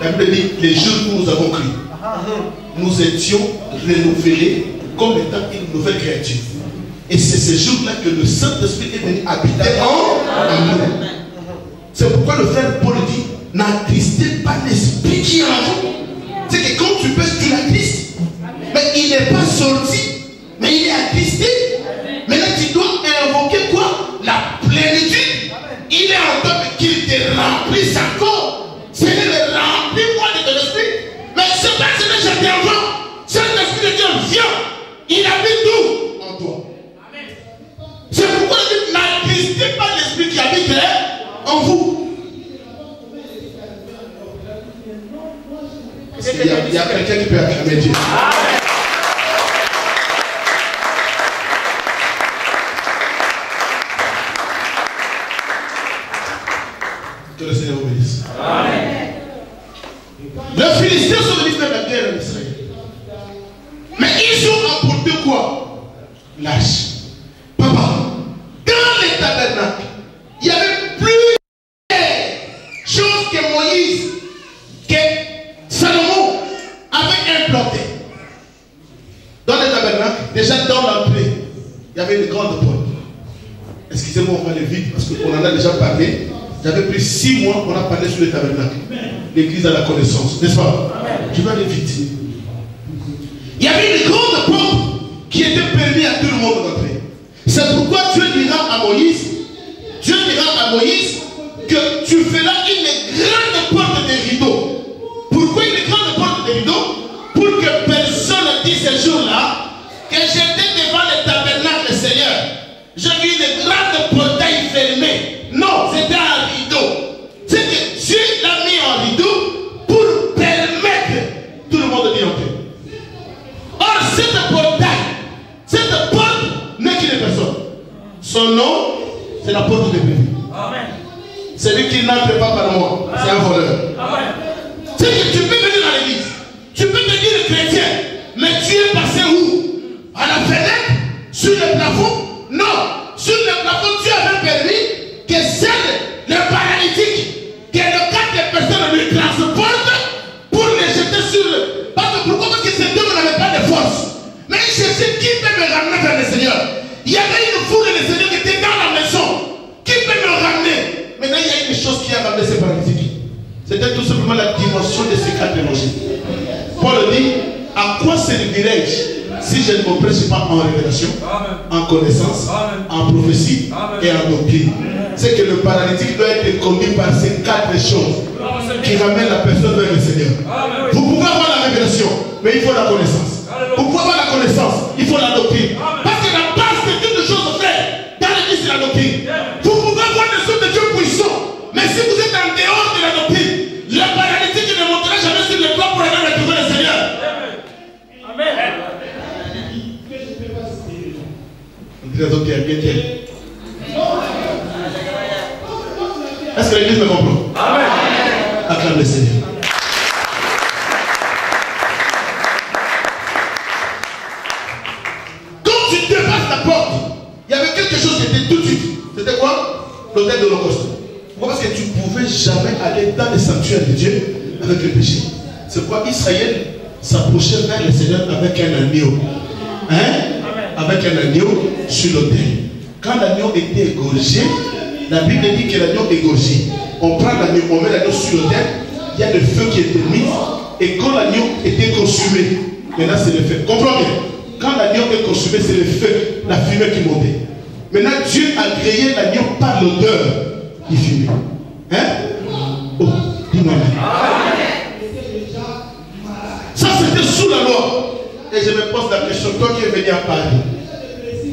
La Bible dit, les jours où nous avons cru, nous étions renouvelés comme étant une nouvelle créature. Et c'est ce jour-là que le Saint-Esprit est venu habiter en nous. C'est pourquoi le frère Paul dit, n'attristez pas l'esprit qui est en vous. C'est que quand tu pèses, tu l'attristes. Mais il n'est pas sorti, mais il est attristé. Maintenant tu dois invoquer quoi? La plénitude. Il est en toi, mais qu'il te remplisse encore. Seigneur, remplis-moi de ton esprit. Mais c'est pas ce que je t'envoie. C'est l'esprit de Dieu vient. Il habite où? En toi. C'est pourquoi il dit, n'attristez pas l'esprit qui habite en vous. Il y a quelqu'un qui peut acclamer Dieu. large. Papa, dans les tabernacles, il y avait plus de choses que Moïse, que Salomon avait implantées. Dans les tabernacles, déjà dans l'entrée, il y avait une grande porte. Excusez-moi, on va aller vite parce qu'on en a déjà parlé. J'avais pris 6 mois, on a parlé sur les tabernacles. L'église a la connaissance, n'est-ce pas? Je vais aller vite. Il y avait une grande porte qui était permise à tout le monde d'entrer. C'est pourquoi Dieu dira à Moïse que tu feras une grande porte de rideaux. Pourquoi une grande porte de rideaux? Pour que personne ne dise ce jour-là que j'étais devant le tabernacle, Seigneur. J'ai vu une grande portail fermée. Non, c'était un rideau. C'est que Dieu l'a mis en rideau pour permettre tout le monde d'y entrer. Or, cette porte n'est qu'une personne. Son nom, c'est la porte de Dieu. Celui qui n'entre pas par moi, c'est un voleur. C'est que tu peux venir à l'église, tu peux devenir chrétien, mais tu es passé où? À la fenêtre? Sur le plafond? Non, sur le plafond, tu avais permis que le paralytique, que le cas des personnes lui transporte pour les jeter sur le. Pourquoi? Parce que cet homme n'avait pas de force. Mais il cherchait qui peut me ramener vers le Seigneur. Il y avait une foule de Seigneur qui était dans la maison. Qui peut me ramener? Maintenant, il y a une chose qui a ramené ces paralytiques. C'était tout simplement la dimension de ces 4 évangiles. Paul dit, à quoi servirai-je si je ne me prêche pas en révélation, en connaissance, en prophétie et en doctrine? C'est que le paralytique doit être conduit par ces 4 choses qui ramènent la personne vers le Seigneur. Vous pouvez avoir la révélation, mais il faut la connaissance. Vous pouvez avoir la connaissance, il faut la doctrine. Parce que la base de toutes les choses vraies dans l'église, c'est la doctrine. Vous pouvez avoir des choses de Dieu puissants, mais si vous êtes en dehors de la doctrine, le paralytique ne montera jamais sur le toit pour aller retrouver le Seigneur. Amen. Est-ce que l'église me comprend? Amen. Acclame le Seigneur. Quand tu dépasses la porte, il y avait quelque chose qui était tout de suite. C'était quoi? L'autel de l'Holocauste. Pourquoi? Parce que tu ne pouvais jamais aller dans les sanctuaires de Dieu avec le péché. C'est pourquoi Israël s'approchait vers le Seigneur avec un agneau. Avec un agneau sur l'autel. Quand l'agneau était égorgé, la Bible dit que l'agneau égorgé. On prend l'agneau, on met l'agneau sur l'autel, il y a le feu qui était mis, et quand l'agneau était consumé, maintenant c'est le feu. Comprends bien? Quand l'agneau est consumé, c'est le feu, la fumée qui montait. Maintenant Dieu a créé l'agneau par l'odeur qui fumait. Oh, dis-moi. Ça c'était sous la loi. Et je me pose la question, toi qui es venu à Paris,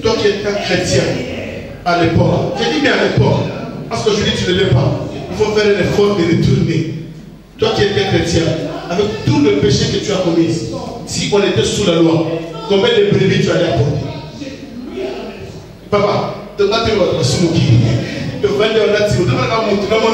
toi qui es un chrétien à l'époque, j'ai dit bien à l'époque, parce qu'aujourd'hui tu ne l'es pas, il faut faire un effort de retourner. Toi qui étais chrétien, avec tout le péché que tu as commis, si on était sous la loi, combien de brebis tu allais apporter? Papa, tu vas te voir sur mon qui. Tu vas te voir sur mon qui. Tu vas te voir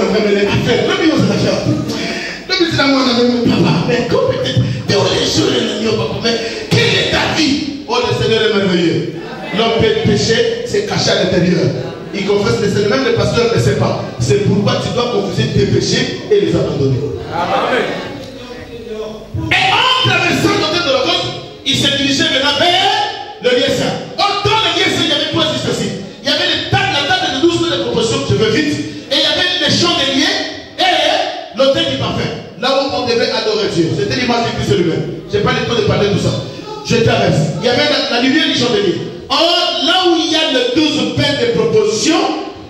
sur mon qui. Quelle est ta vie? Oh, le Seigneur est merveilleux. L'homme peut pécher, c'est caché à l'intérieur. Il confesse le Seigneur, même le pasteur ne sait pas. C'est pourquoi tu dois confesser tes péchés et les abandonner. Amen. Et en traversant l'autel de l'Holocauste, il s'est dirigé maintenant vers le lieu saint. Or, dans le lieu saint, il y avait quoi juste ici? Il y avait la table de 12 de proposition, je veux vite. Et il y avait les champs des liens et l'autel du parfum. Là où on devait adorer Dieu. C'était l'image du Christ lui-même. Je n'ai pas le temps de parler de tout ça. Je traverse. Il y avait la lumière du chandelier. Or, là où il y a le 12 pains de proposition,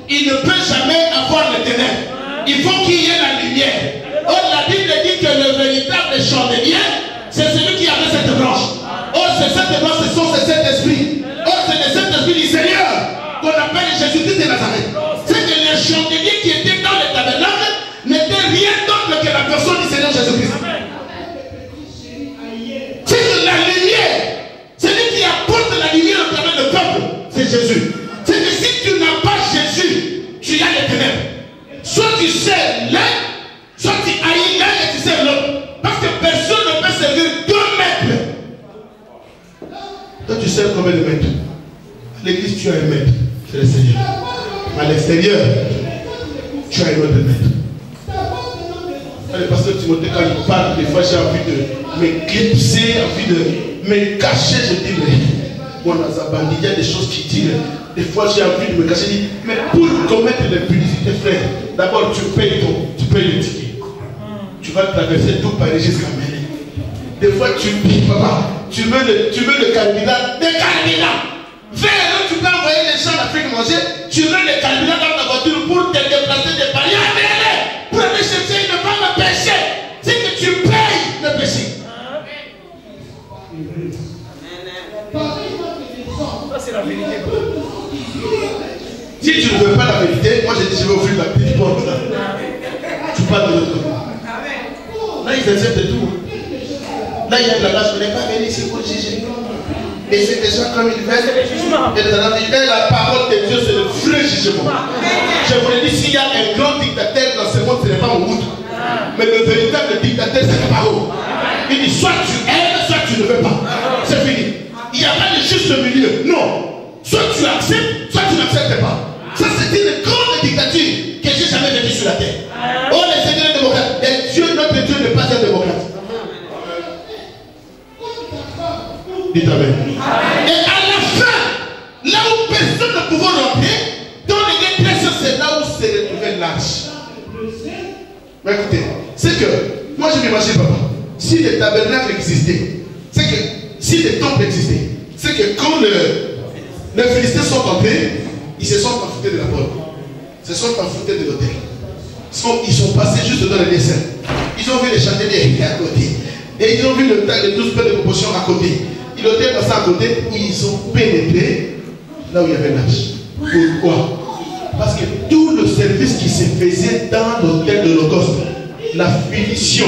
il ne peut jamais avoir le ténèbres. Il faut qu'il y ait la lumière. Or, la Bible dit que le véritable chandelier, c'est celui qui avait cette branche. Or, cette branche, ce sont ces 7 esprits. Or, c'est les 7 esprits du Seigneur qu'on appelle Jésus-Christ de Nazareth. C'est que le chandelier qui était dans le tabernacle n'était rien d'autre que la personne du Seigneur Jésus-Christ. C'est que la lumière, celui qui apporte la lumière au travers du peuple, c'est Jésus. C'est que si tu n'as pas Jésus, tu as les ténèbres. Soit tu sais l'un, soit tu haïs l'un et tu sais l'autre. Parce que personne ne peut servir 2 maîtres. Toi tu sais combien de maîtres? l'église, tu as un maître, c'est le Seigneur. À l'extérieur, tu as un autre maître. Le pasteur Timothée, quand il parle, des fois j'ai envie de m'éclipser, envie de me cacher. Je dis, mais bon, il y a des choses qui disent. Des fois j'ai envie de me cacher. Je dis, mais pour commettre l'impudicité, frère, d'abord tu payes le ticket. Tu vas traverser tout Paris jusqu'à Mélé. Des fois tu dis, papa, tu veux le carburant, des carburants. Frère, tu peux envoyer les gens à l'Afrique manger, tu veux le carburant dans ta voiture pour te déplacer de Paris à Mélé. Pour aller chercher une femme à péché. C'est que tu payes le péché. Ça, c'est la vérité. Si tu ne veux pas la vérité, moi je dis je vais ouvrir la petite porte là. Tu parles de l'autre côté. Là ils acceptent tout. Là il y a de la lâche, on n'est pas venu ici pour juger. Et c'est des gens comme ils veulent. Et la parole de Dieu, c'est le vrai jugement. Je vous l'ai dit, s'il y a un grand dictateur dans ce monde, ce n'est pas Mobutu. Mais le véritable dictateur, c'est la parole. Il dit soit tu aimes, soit tu ne veux pas. C'est fini. Il n'y a pas de juste milieu. Non. Soit tu acceptes, soit tu n'acceptes pas. Ça, c'est une grande dictature que j'ai jamais vécue sur la terre. Oh, les seigneurs démocrates. Et Dieu, notre Dieu, n'est pas un démocrate. Dites Amen. Et à la fin, là où personne ne pouvait rentrer, dans les dépressions, c'est là où s'est retrouvé l'arche. Mais écoutez, c'est que, moi je m'imagine, papa, si les tabernacles existaient, c'est que, si les temples existaient, c'est que quand les Philistins sont entrés, ils se sont enfoutés de la porte, se sont enfoutés de l'autel. Ils sont passés juste dans le dessin. Ils ont vu les chandeliers à côté. Et ils ont vu le tas de 12 paires de proportions à côté. Ils étaient passés à côté, ils ont pénétré là où il y avait l'arche. Pourquoi? Parce que tout le service qui se faisait dans l'hôtel de l'Holocauste, la finition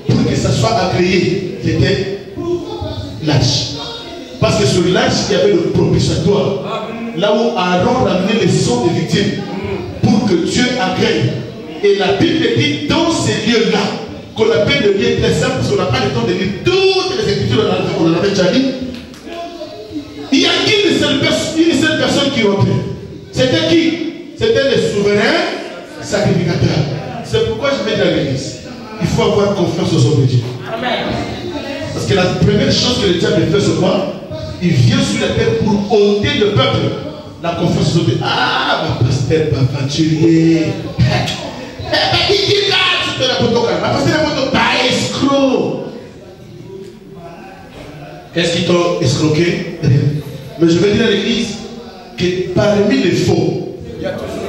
pour que ça soit agréé, c'était l'arche. Parce que sur l'arche, il y avait le propitiatoire. Là où Aaron ramenait les sangs des victimes pour que Dieu agrée. Et la Bible dit dans ces lieux-là, qu'on appelle le lieu très simple, parce qu'on n'a pas le temps de lire toutes les écritures, on en avait déjà dit. Il y a une seule personne qui rentrait. C'était qui? C'était le souverain sacrificateur. C'est pourquoi je vais dire à l'église, il faut avoir confiance au son Dieu. Parce que la première chose que le diable fait, c'est quoi? Il vient sur la terre pour ôter le peuple. La confiance au Dieu. Ah, ma pasteur, ma aventurier. Il dit là, tu te la photo. Ma pasteur, la photo, pas escroc. Qu'est-ce qu'ils t'ont escroqué? Mais je veux dire à l'église que parmi les faux, il y a toujours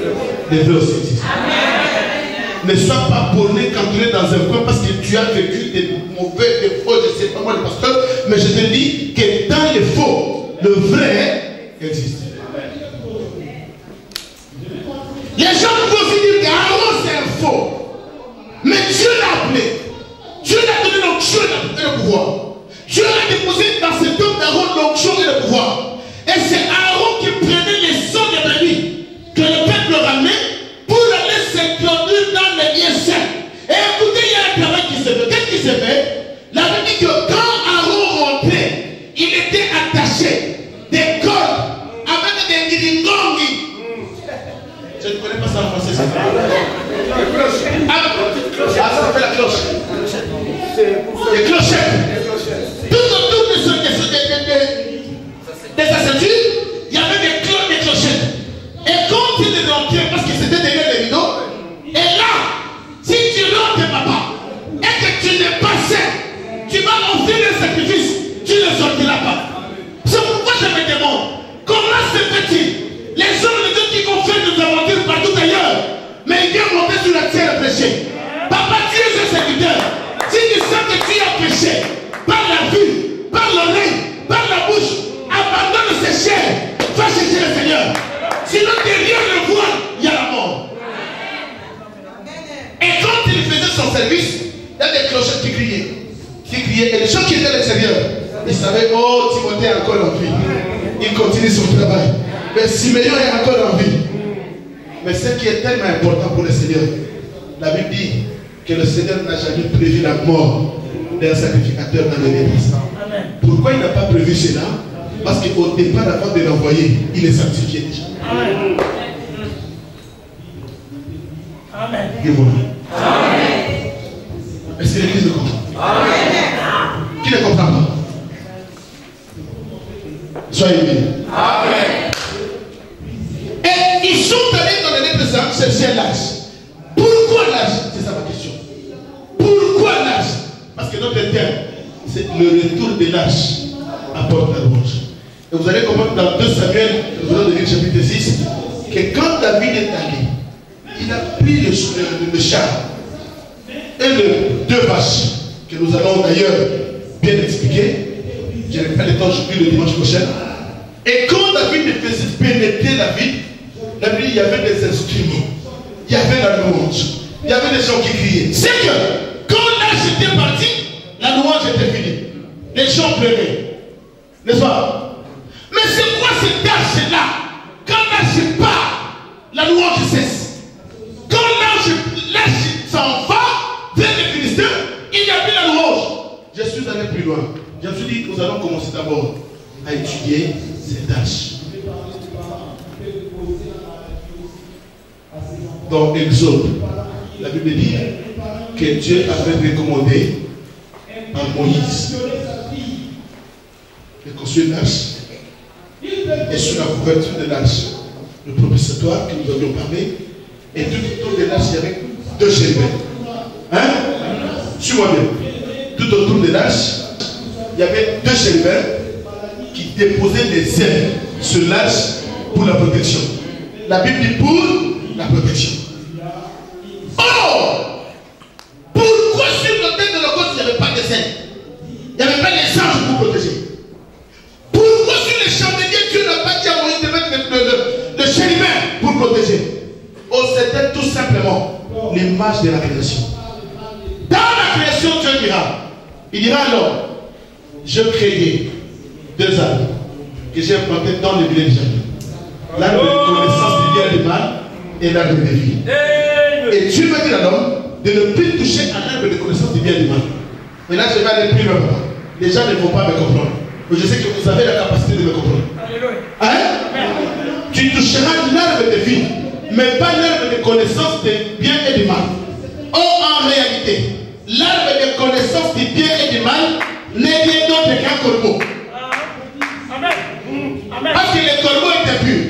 les vrais aussi existent. Ne sois pas borné quand tu es dans un coin parce que tu as vécu des mauvais, des faux, je ne sais pas moi le pasteur, mais je te dis que dans les faux, le vrai existe. Les gens peuvent aussi dire qu'Aaron c'est un faux. Mais Dieu l'a appelé. Dieu l'a donné l'onction et le pouvoir. Dieu l'a déposé dans cet homme d'Aaron l'onction et le pouvoir. Et c'est Aaron qui prenait les sangs des brebis que le peuple ramenait pour aller s'introduire dans les lieux saints. Et écoutez, il y a un travail qui s'est fait. Qu'est-ce qui s'est fait? La Bible dit que quand Aaron rentrait, il était attaché des cordes avec des guiringongi. Je ne connais pas ça en français. Ça fait la cloche. Les clochettes. Tout autour de sa ceinture, il y avait des clochettes. Et quand il est rentré, parce que c'était derrière les rideaux, et là, si tu rentres, papa, et que tu n'es pas sain, tu vas offrir un sacrifice, tu ne sortiras pas. C'est pourquoi je me demande, comment se fait-il? Les hommes de Dieu qui ont fait des aventures partout ailleurs, mais ils viennent monter sur la terre et pécher. Papa, tu es un serviteur. Si tu sens que tu as péché, par la vue, par l'oreille, par la bouche, abandonne ces chairs, va chercher le Seigneur. Sinon derrière le voile, il y a la mort. Et quand il faisait son service, il y a des clochettes qui criaient. Et les gens qui étaient à l'extérieur, ils savaient, oh, Timothée est encore en vie. Il continue son travail. Mais Siméon est encore en vie. Mais ce qui est tellement important pour le Seigneur, la Bible dit que le Seigneur n'a jamais prévu la mort d'un sacrificateur dans l'église. Pourquoi il n'a pas prévu cela? Parce qu'au départ, avant de l'envoyer, il est sanctifié déjà. Amen. Amen. Amen. Est-ce que l'église le comprend? Amen. Qui ne comprend pas? Soyez bénis. Amen. Et ils sont allés dans les lettres chercher l'âge. Pourquoi l'âge? C'est ça ma question. Pourquoi l'âge? Parce que notre terme, c'est le retour de l'âge apporte la louange. Et vous allez comprendre dans 2 Samuel, nous allons lire chapitre 6, que quand David est allé, il a pris le char et les 2 vaches, que nous allons d'ailleurs bien expliquer. Je n'ai pas le temps aujourd'hui, le dimanche prochain. Et quand David faisait pénétrer la ville, il y avait des instruments, il y avait la louange, il y avait des gens qui criaient. C'est que quand l'âge était parti, la louange était finie. Les gens pleuraient. N'est-ce pas? Mais c'est quoi cet âge-là? Quand l'âge part, la louange cesse. Quand l'âge s'en va vers les Philistins, il n'y a plus la louange. Je suis allé plus loin. Je me suis dit, nous allons commencer d'abord à étudier cet âge. Dans Exode, la Bible dit que Dieu avait recommandé à Moïse de construire l'arche. Et sur la couverture de l'arche, le propitiatoire que nous avions parlé, et tout autour de l'arche, il y avait 2 chérubins. Hein? Suis-moi bien. Tout autour de l'arche, il y avait 2 chérubins qui déposaient des ailes sur l'arche pour la protection. La Bible dit pour la protection. Oh! Pourquoi sur le tête de l'Holocauste, il n'y avait pas de ailes? Il n'y avait pas les anges pour protéger? Pourquoi sur les chandeliers, Dieu n'a pas dit à Moïse de mettre le chérubin pour protéger? Oh, c'était tout simplement l'image de la création. Dans la création, Dieu dira, il dira alors, je créai 2 arbres que j'ai plantés dans le milieu du jardin. L'arbre de connaissance du bien et du mal et l'arbre de vie. Et Dieu va dire à l'homme de ne plus toucher à l'arbre de connaissance du bien et du mal. Maintenant, je vais aller plus loin. Les gens ne vont pas me comprendre. Mais je sais que vous avez la capacité de me comprendre. Hein? Tu toucheras l'arbre de vie, mais pas l'arbre de connaissance du bien et du mal. Oh, en réalité, l'arbre de connaissance du bien et du mal n'est rien d'autre qu'un corbeau. Parce que les corbeaux étaient purs.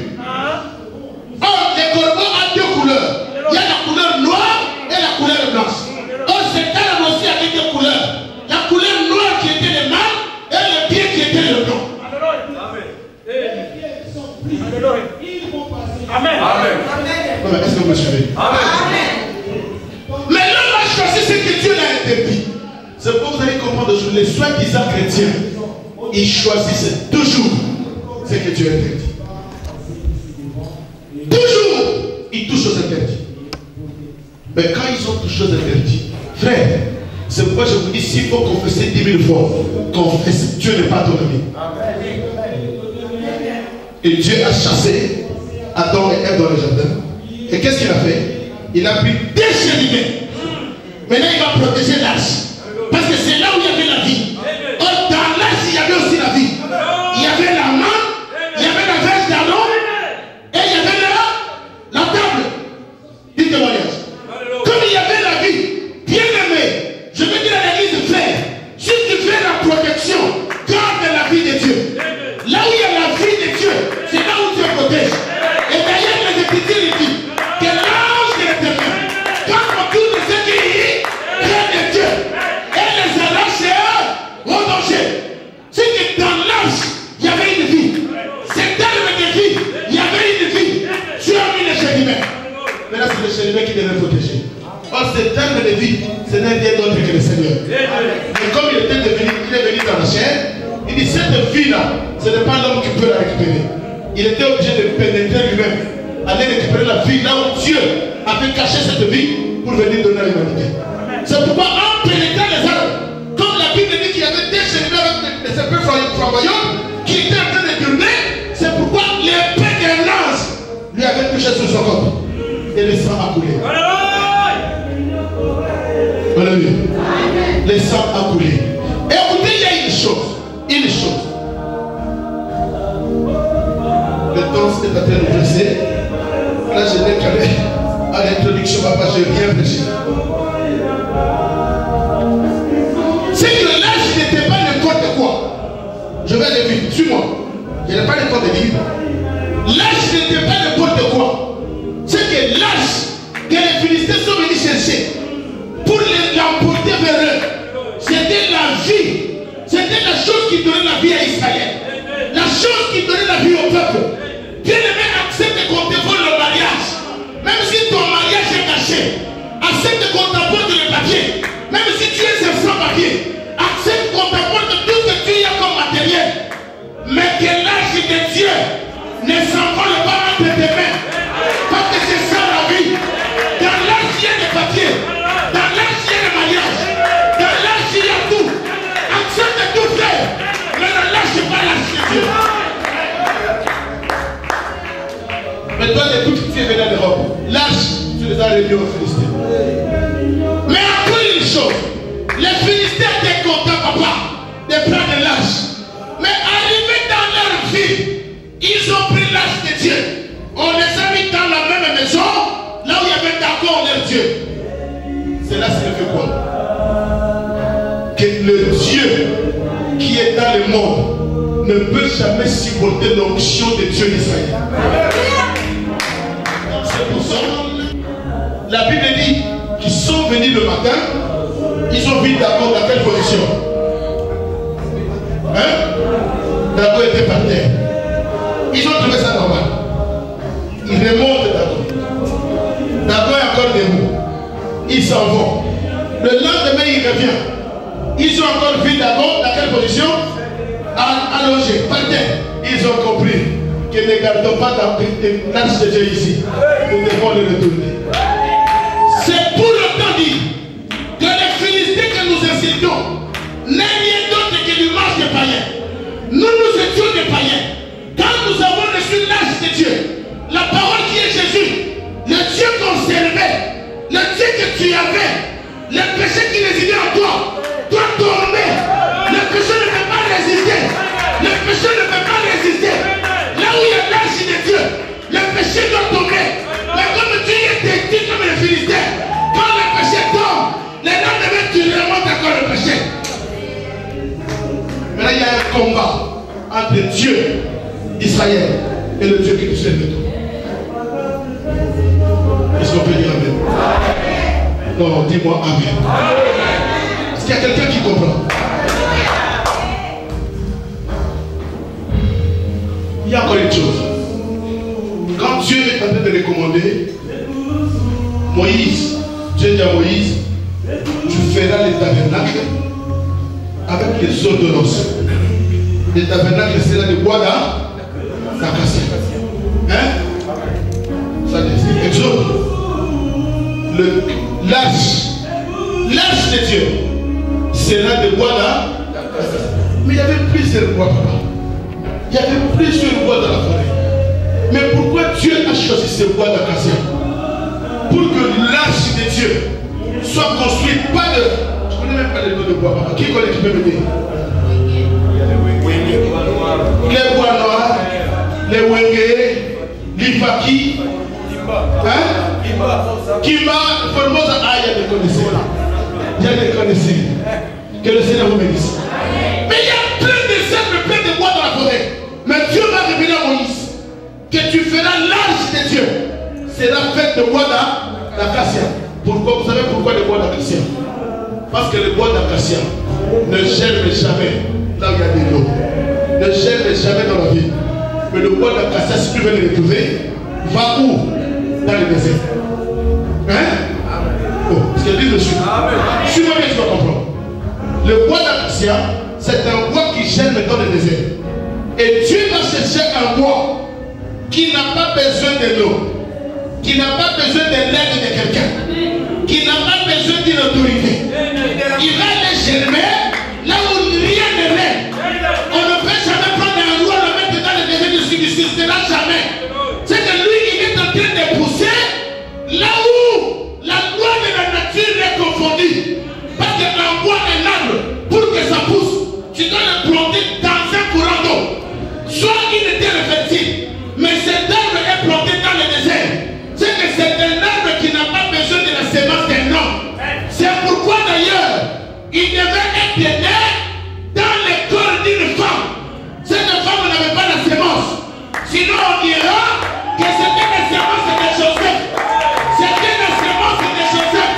Or, les corbeaux ont 2 couleurs. Il y a la couleur noire et la couleur blanche. Or, cet arbre aussi avait 2 couleurs. La couleur noire qui était le mal et le bien qui était le blanc. Amen. Amen. Est-ce que vous me suivez? Amen. Mais l'homme a choisi ce que Dieu l'a interdit. C'est pour que vous allez comprendre aujourd'hui, les soi-disant chrétiens, ils choisissent toujours ce que Dieu interdit. Toujours, ils touchent aux interdits. Mais quand ils ont touché aux interdits, frère, c'est pourquoi je vous dis, s'il faut confesser 10 000 fois, confesse, Dieu n'est pas ton ami. Et Dieu a chassé Adam et Ève dans le jardin. Et qu'est-ce qu'il a fait? Il a pris 2 chérubins. Maintenant, il va protéger l'arche. Parce que c'est là où il y avait la vie. Or, dans l'arche, il y avait aussi la vie. Il y avait la main, il y avait la verge d'Aaron, et il y avait la table du témoignage. Comme il y avait la vie, bien aimé, je veux dire à l'église, frère, si tu fais la protection, garde la vie de Dieu. Là où il y a la vie de Dieu, c'est là où Dieu protège. Et d'ailleurs, les Écritures disent que l'ange de l'Éternel, quand autour de ceux qui y près de Dieu, et les arrache au danger. C'est que dans l'arche, il y avait une vie. Cet arbre de vie, il y avait une vie. Dieu a mis les chérubins. Maintenant, c'est les chérubins qui devaient protéger. Or, cet arbre de vie, ce n'est rien d'autre que le Seigneur. Et comme il est venu dans la chair, il dit, cette vie-là, ce n'est pas l'homme qui peut la récupérer. Il était obligé de pénétrer lui-même, aller récupérer la vie là où Dieu avait caché cette vie pour venir donner à l'humanité. C'est pourquoi en pénétrant les arbres, comme la Bible dit qu'il y avait 2 chérubins avec des épées flamboyantes qui étaient en train de tourner, c'est pourquoi l'épée d'un ange lui avait touché sur son corps. Et le sang a coulé. Alléluia. Le sang a coulé. Et écoutez, il y a une chose. Le temps est en train de nous presser. Là, je n'ai qu'à à l'introduction, papa, j'ai bien prêché. C'est que l'âge n'était pas n'importe quoi. Je vais aller vite, suis-moi. Je n'ai pas le temps de lire. L'âge n'était pas n'importe quoi. C'est que l'âge que les Philistins sont venus chercher pour l'emporter vers eux, c'était la vie. C'était la chose qui donnait la vie à Israël. La chose qui donnait la vie au peuple. Bien-aimé, accepte qu'on te vole le mariage. Même si ton mariage est caché. Accepte qu'on t'apporte le papier. Même si tu es un sans-papier. Accepte qu'on t'apporte tout ce que tu as comme matériel. Mais que l'âge de Dieu ne s'envole pas entre tes mains. Parce que c'est ça la vie. Dans l'âge, il y a des papiers. Dans l'âge, il y a le mariage. Dans l'âge, il y a tout. Accepte de tout faire. Mais ne lâche pas l'âge de Dieu. Mais toi, depuis que tu es venu en Europe, l'âge, tu les as réunis aux Philistins. Mais après une chose, les Philistins étaient contents, papa, de prendre l'âge. Mais arrivés dans leur vie, ils ont pris l'âge de Dieu. On les a mis dans la même maison, là où il y avait d'accord leur Dieu. Cela signifie quoi? Que le Dieu qui est dans le monde ne peut jamais supporter l'onction de Dieu d'Israël. C'est pour ça, la Bible dit qu'ils sont venus le matin, ils ont vu d'accord dans quelle position? Hein? D'accord était par terre. Ils ont trouvé ça normal. Ils remontent d'accord. D'accord est encore debout. Ils s'en vont. Le lendemain, il revient. Ils ont encore vu d'accord dans quelle position? Allongé, par terre. Ils ont compris que ne gardons pas l'âge de Dieu ici. Nous devons le retourner. C'est pour autant dit que les Philistins que nous insultons n'est rien d'autre que l'image des païens. Nous étions des païens. Quand nous avons reçu l'âge de Dieu, la parole qui est Jésus, le Dieu qu'on servait, le Dieu que tu avais, le péché qui résidait en toi, doit tomber. Le péché ne peut pas résister. Le péché ne peut pas résister. Là où il y a l'âge de Dieu, le péché doit tomber. Mais comme tu es détruit comme les Philistins, quand le péché tombe, les lendemain tu remontes encore le péché. Mais là il y a un combat entre Dieu, Israël, et le Dieu qui nous sert de tout. Est-ce qu'on peut dire Amen? Non, dis-moi Amen. Est-ce qu'il y a quelqu'un qui comprend? Il y a encore une chose. Quand Dieu est en train de recommander, Moïse, Dieu dit à Moïse, tu feras les tabernacles avec les ordonnances. Les tabernacles, c'est là de bois d'acacia. Hein? Ça dit, Exode. L'âge de Dieu, c'est là de bois d'acacia. Mais il y avait plusieurs bois, papa. Il y avait plusieurs bois dans la forêt. Mais pourquoi Dieu a choisi ce bois d'acacia? Pour que l'âge de Dieu soit construit, pas de... Je ne connais même pas les noms de bois, papa. Qui connaît, qui peut me dire? Les bois noirs, les wenge, l'ifaki, hein? Kimba, Formosa, ah, il y a des connaisseurs là. Il y a des connaisseurs. Que le Seigneur vous bénisse. Mais il y a plein d'exemples, plein de bois dans la forêt. Mais Dieu va révéler à Moïse que tu feras l'âge de Dieu. C'est la fête de bois d'acacia. Pourquoi? Vous savez pourquoi le bois d'acacia? Parce que le bois d'acacia ne germe jamais là où il y a de l'eau. Ne germe jamais dans la vie. Mais le bois d'acacia, si tu veux le retrouver, va où? Dans le désert. Hein? Oh, parce que dit le suivant. Suis-moi bien, tu vas comprendre. Le bois d'acacia, c'est un bois qui germe dans le désert. Et Dieu va chercher un bois qui n'a pas besoin de l'eau, qui n'a pas besoin de l'aide de quelqu'un, qui n'a pas besoin d'une autorité. Il va les germer là où rien ne l'est. On ne peut jamais prendre un bois, le mettre dans le désert du sud, c'est là jamais. C'est que lui, il est en train de pousser là où la loi de la nature est confondue. Parce qu'un bois, un arbre, pour que ça pousse, tu dois le planter dans un courant d'eau. Soit il était fertile, Mais cet arbre est planté dans le désert. C'est que c'est un arbre qui n'a pas besoin de la semence d'un homme. C'est pourquoi d'ailleurs, il devait être né dans le corps d'une femme. Cette femme n'avait pas la semence. Sinon on dira que c'était la semence de Joseph. C'était la semence de Joseph.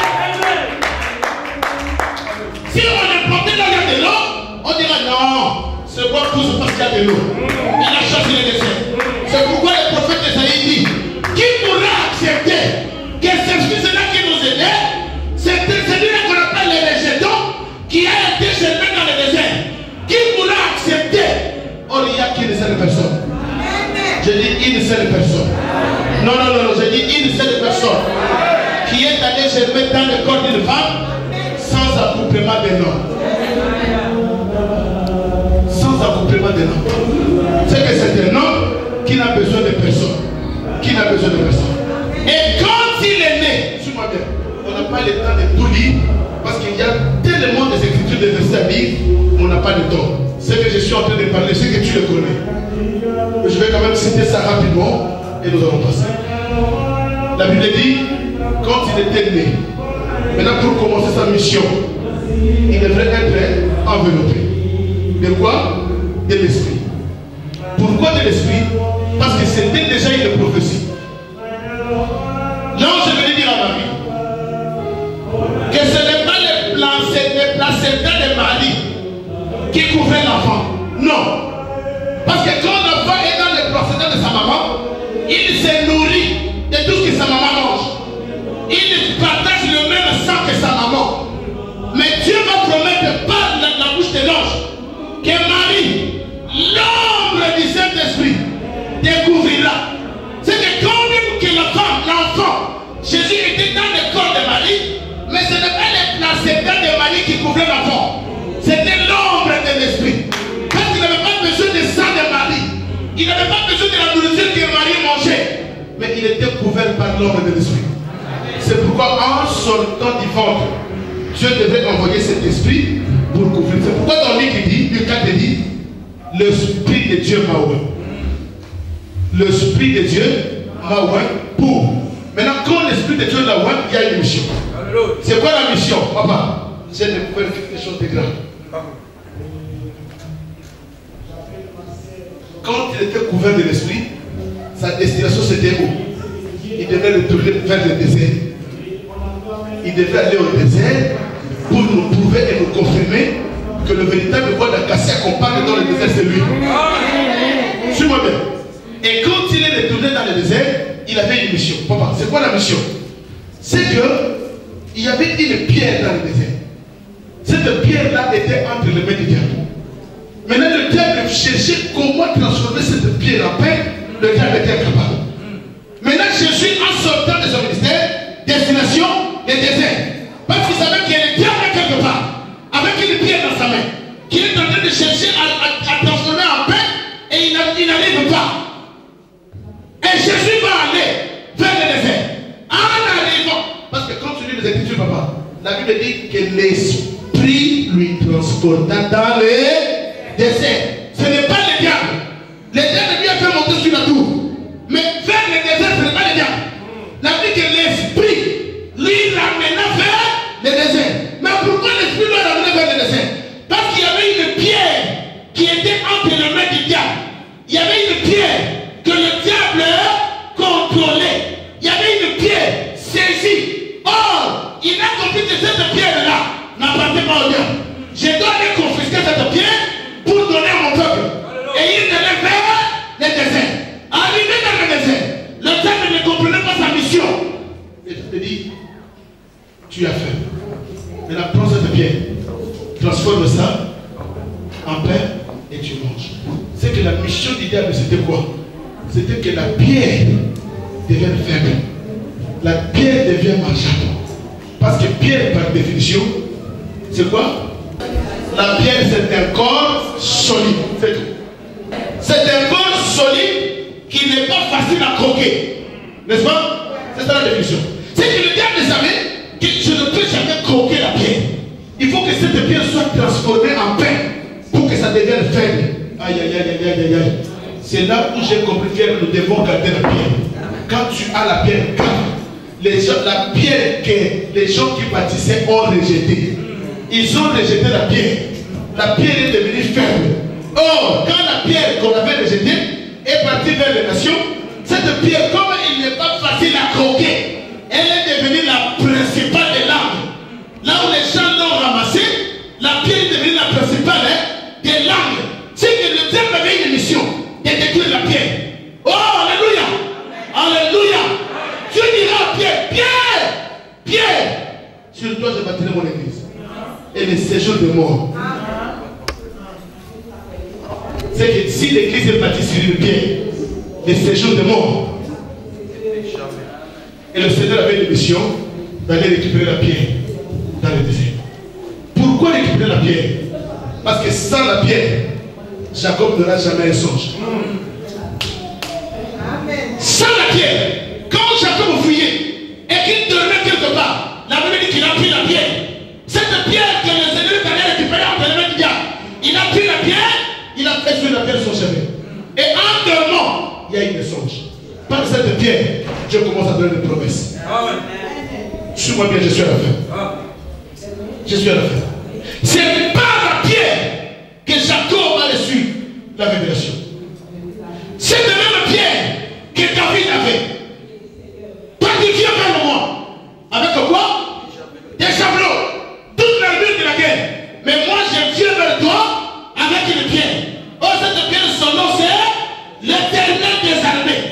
Si on est planté dans de l'eau, on dira non, c'est quoi tout ce parce qu'il y a de l'eau. Il a choisi le désert. C'est pourquoi le prophète Esaïe dit, qui pourra accepter que c'est celui-là qui nous aidait, c'est celui-là qu'on appelle le rejeton, qui a été jeté dans le désert. Qui pourra accepter? Or, il n'y a qu'une seule personne. Je dis une seule personne. Non, je dis une seule personne qui est allée germer dans le corps d'une femme sans accouplement d'un homme. Sans accouplement d'un homme. C'est que c'est un homme qui n'a besoin de personne. Qui n'a besoin de personne. Et quand il est né, suis-moi bien, on n'a pas le temps de tout lire parce qu'il y a tellement des écritures de versets à lire, on n'a pas le temps. Ce que je suis en train de parler, c'est que tu le connais. Je vais quand même citer ça rapidement et nous allons passer. La Bible dit, quand il était né, maintenant pour commencer sa mission, il devrait être enveloppé. De quoi? De l'esprit. Pourquoi de l'esprit? Parce que c'était déjà une prophétie. L'ange venait dire à Marie que ce n'est pas les placentas de Marie qui couvrait l'enfant. Non. Parce que quand l'enfant est dans les placentas de sa maman, il se nourrit de tout ce que sa maman mange. Il partage le même sang que sa maman. Mais Dieu va promettre par la bouche de l'ange que Marie, l'ombre du Saint-Esprit, découvrira. C'est que quand même que l'enfant, Jésus était dans le corps de Marie, mais ce n'est pas les placentas de Marie qui couvraient l'enfant. C'était l'ombre de l'esprit. Parce qu'il n'avait pas besoin de sang de Marie. Il n'avait pas besoin de la nourriture que Marie mangeait. Mais il était couvert par l'ombre de l'esprit. C'est pourquoi en sortant du ventre, Dieu devait envoyer cet esprit pour couvrir. C'est pourquoi dans Luc dit, l'esprit de Dieu m'a ouvert. L'esprit de Dieu m'a ouvert pour. Maintenant, quand l'esprit de Dieu l'a ouvert, il y a une mission. C'est quoi la mission, papa? J'ai découvert quelque chose de grave. Quand il était couvert de l'esprit, sa destination c'était où? Il devait retourner vers le désert. Il devait aller au désert pour nous prouver et nous confirmer que le véritable roi d'Acacia qu'on parle dans le désert, c'est lui. Suis-moi bien. Et quand il est retourné dans le désert, il avait une mission. Papa, c'est quoi la mission? C'est qu'il y avait une pierre dans le désert. Cette pierre-là était entre les mains du diable. Maintenant, le diable cherchait comment transformer cette pierre en pain. Le diable était incapable. Maintenant, Jésus, en sortant de son ministère, destination, le désert. Parce qu'il savait qu'il y a le diable quelque part, avec une pierre dans sa main, qu'il est en train de chercher à transformer en pain, et il n'arrive pas. Et Jésus va aller vers le désert. En arrivant, parce que quand tu lis les Écritures, papa, la Bible dit que l'esprit lui transporta dans le désert. Ce n'est pas le diable. Le diable lui a fait monter sur la tour. Mais vers le désert, ce n'est pas le diable. La Bible dit que l'esprit lui ramena vers le désert. Mais pourquoi l'esprit lui ramena vers le désert? Parce qu'il y avait une pierre qui était entre les mains du diable. Il y avait une pierre que le diable contrôlait. Il y avait une pierre saisie. Or, il a compris que cette pierre-là n'appartient pas au diable. Je dois aller confisquer cette pierre pour donner à mon peuple. Et il allait vers le désert. Arrivé dans le désert, le diable ne comprenait pas sa mission. Et je te dis, tu as faim. Maintenant, prends cette pierre, transforme ça en pain et tu manges. C'est que la mission du diable, c'était quoi? C'était que la pierre devienne faible. La pierre devient mangeable. Parce que pierre, par définition, c'est quoi? La pierre, c'est un corps solide. C'est tout. C'est un corps solide qui n'est pas facile à croquer. N'est-ce pas? C'est ça la définition. C'est que le diable savait que je ne peux jamais croquer la pierre. Il faut que cette pierre soit transformée en pain pour que ça devienne faible. Aïe, aïe, aïe, aïe, aïe, aïe. C'est là où j'ai compris que nous devons garder la pierre. Quand tu as la pierre, la pierre que les gens qui bâtissaient ont rejetée. Ils ont rejeté la pierre. La pierre est devenue faible. Or, quand la pierre qu'on avait rejetée est partie vers les nations, cette pierre, comme il n'est pas facile à croquer, elle est devenue la principale des langues. Là où les gens l'ont ramassée, la pierre est devenue la principale des langues. C'est que le diable avait une mission de détruire la pierre. Oh, alléluia! Alléluia! Dieu dira à Pierre, Pierre! Pierre! Sur toi, je bâtirai mon église. Et les séjours de mort. C'est que si l'église est bâtie sur une pierre, les séjours de mort. Et le Seigneur avait une mission d'aller récupérer la pierre dans le désert. Pourquoi récupérer la pierre? Parce que sans la pierre, Jacob n'aura jamais un songe. Sans la pierre, quand Jacob fouillait et qu'il dormait quelque part, la Bible dit qu'il a pris la pierre. Cette pierre que le Seigneur allait récupérer entre les mains du diable. Il a pris la pierre, il a fait sur la pierre son chemin. Et en dormant, il y a eu des songes. Par cette pierre, Dieu commence à donner des promesses. Suis-moi bien, je suis à la fin. Je suis à la fin. C'est par la pierre que Jacob a reçu la révélation. C'est de même pierre que David avait. Toi tu viens vers moi. Avec quoi? Des javelots. Toute l'armure de la guerre. Mais moi je viens vers toi avec une pierre. Oh, cette pierre, son nom c'est l'Éternel des armées.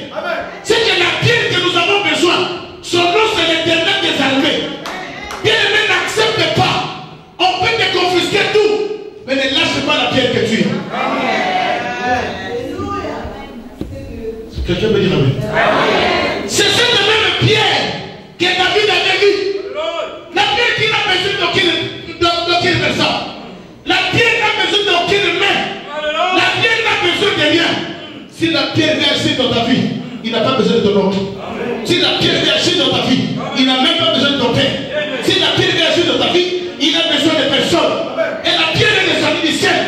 C'est que la pierre que nous avons besoin, son nom c'est l'Éternel des armées. Bien-aimé, n'accepte pas. On peut te confisquer tout. Mais ne lâche pas la pierre que tu as. Quelqu'un peut dire amen. C'est cette même pierre que David avait vue. La pierre qui n'a besoin d'aucune personne. La pierre n'a besoin d'aucune main. La pierre n'a besoin de rien. Si la pierre vient agir dans ta vie, il n'a pas besoin de ton oncle. Si la pierre vient agir dans ta vie, il n'a même pas besoin de ton père. Si la pierre vient agir dans ta vie, il a besoin de personne. Et la pierre est des amis du ciel.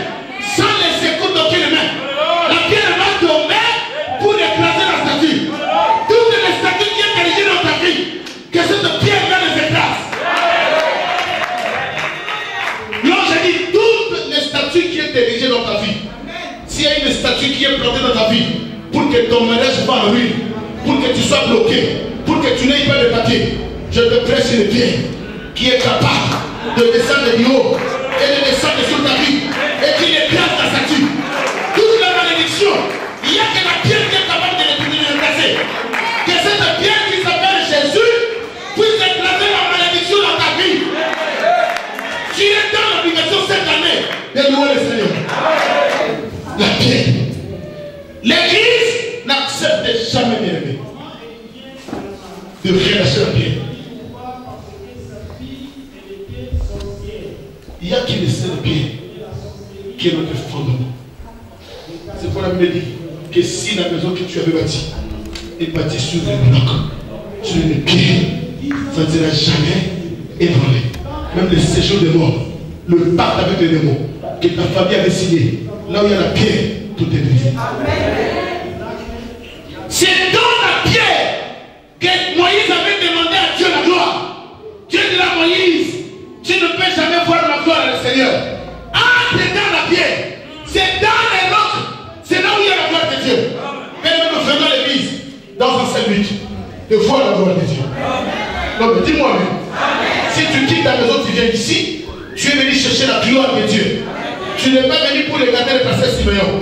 Sans les secours d'aucune main. La pierre va tomber pour écraser la statue. Toutes les statues qui sont érigées dans ta vie, que cette pierre va les écraser. Non, j'ai dit toutes les statues qui sont érigées dans ta vie. S'il y a une statue qui est plantée dans ta vie, pour que ton mariage soit en ruine, pour que tu sois bloqué, pour que tu n'aies pas de papier, je te presse une pierre qui est capable de descendre du haut et de descendre sur ta vie et qui écrase la statue. Toute la malédiction, il n'y a que la pierre qui est capable de les casser. Que cette pierre qui s'appelle Jésus puisse écraser la malédiction dans ta vie. Tu es dans l'obligation cette année de louer le Seigneur. La pierre. L'église n'accepte jamais, bien aimé, de relâcher la pierre. Il y a qui laisse le pierre qui est notre fondement. C'est pour la Bible dit que si la maison que tu avais bâtie est bâtie sur des blocs, sur une pierre, ça ne sera jamais ébranlé. Même le séjour des morts, le pacte avec les démons que ta famille avait signé, là où il y a la pierre, tout est brisé. C'est dans la pierre que Moïse avait demandé à Dieu la gloire. Dieu dit à Moïse, tu ne peux jamais voir ma gloire, le Seigneur. Ah, c'est dans la pierre. C'est dans les rocs. C'est là où il y a la gloire de Dieu. Mais nous faisons l'église dans un seul but, de voir la gloire de Dieu. Donc dis-moi même, si tu quittes ta maison, tu viens ici, tu es venu chercher la gloire de Dieu. Tu n'es pas venu pour regarder le pasteur Simeon.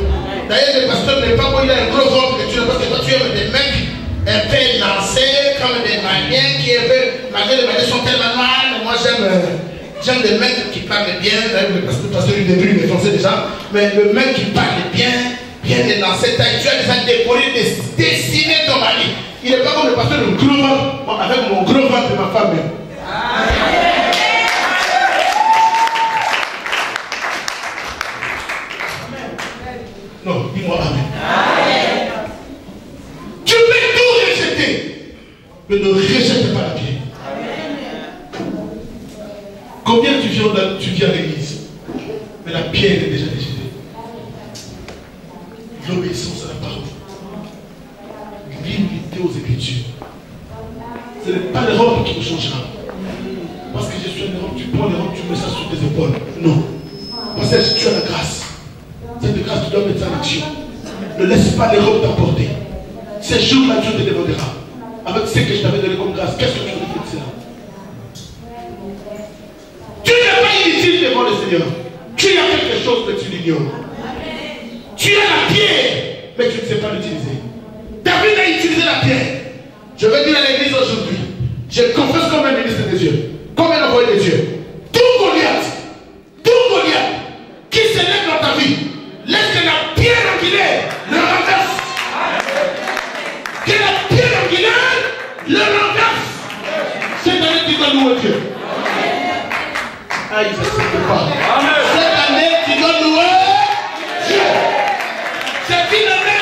D'ailleurs, le pasteur n'est pas bon, il a un gros ventre que tu n'as pas, parce que toi tu aimes des mecs un peu lancés, comme des Maliens qui veulent, malgré les Maliens sont tellement noirs, mais moi j'aime des mecs qui parlent bien, le pasteur du début, il est français déjà, mais le mec qui parle bien les lancés, tu as déjà décoré, dessiné ton mari. Il n'est pas comme le pasteur de gros ventre, avec mon gros ventre de ma femme même. Non, dis-moi amen. Amen. Tu peux tout rejeter, mais ne rejette pas la pierre. Combien tu viens à l'église, mais la pierre est déjà rejetée. L'obéissance à la parole. aux Écritures. Ce n'est pas les robes qui vous changera. Parce que je suis une robe, tu prends les robes, tu mets ça sur tes épaules. Non. Parce que tu as la grâce. Cette grâce, tu dois mettre ça en action. Ne laisse pas les robes t'emporter. Ces jours-là, Dieu te demandera. Avec ce que je t'avais donné comme grâce, qu'est-ce que tu veux faire de cela? Tu n'es pas inutile devant le Seigneur. Tu as quelque chose, mais tu l'ignores. Tu as la pierre, mais tu ne sais pas l'utiliser. David a utilisé la pierre. Je vais dire à l'église aujourd'hui, je confesse comme un ministre de Dieu, comme un envoyé de Dieu. Tout Goliath qui s'élève dans ta vie, laisse que la pierre angulaire le renverse. Que la pierre angulaire le renverse. Cette année, tu dois louer Dieu. Ah, il ne s'explique pas. Cette année, tu dois louer Dieu. C'est une année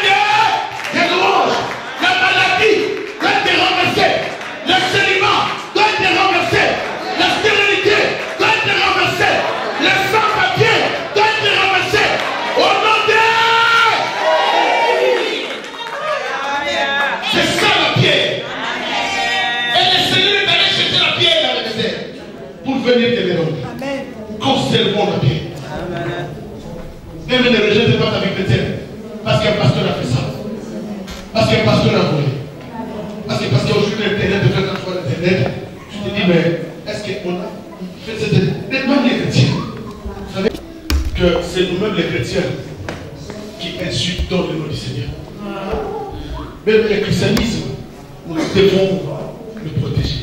de louange. La maladie doit être renversée. Le célibat doit être renversé. La stérilité doit être renversée. Le sans-papier doit être renversé. Au nom de... C'est ça la pierre. Et le Seigneur est allé chercher la pierre dans le désert pour venir te dérober. Conservons la pierre. Même ne rejette pas ta vie chrétienne. Parce qu'un pasteur a fait ça. Parce qu'un pasteur a volé. Parce qu'aujourd'hui l'internet, de faire quand tu vois l'internet, tu te dis, mais est-ce qu'on a fait cette... Même les chrétiens. Vous savez que c'est nous-mêmes les chrétiens qui insultons le nom du Seigneur. Même le christianisme, nous devons le protéger.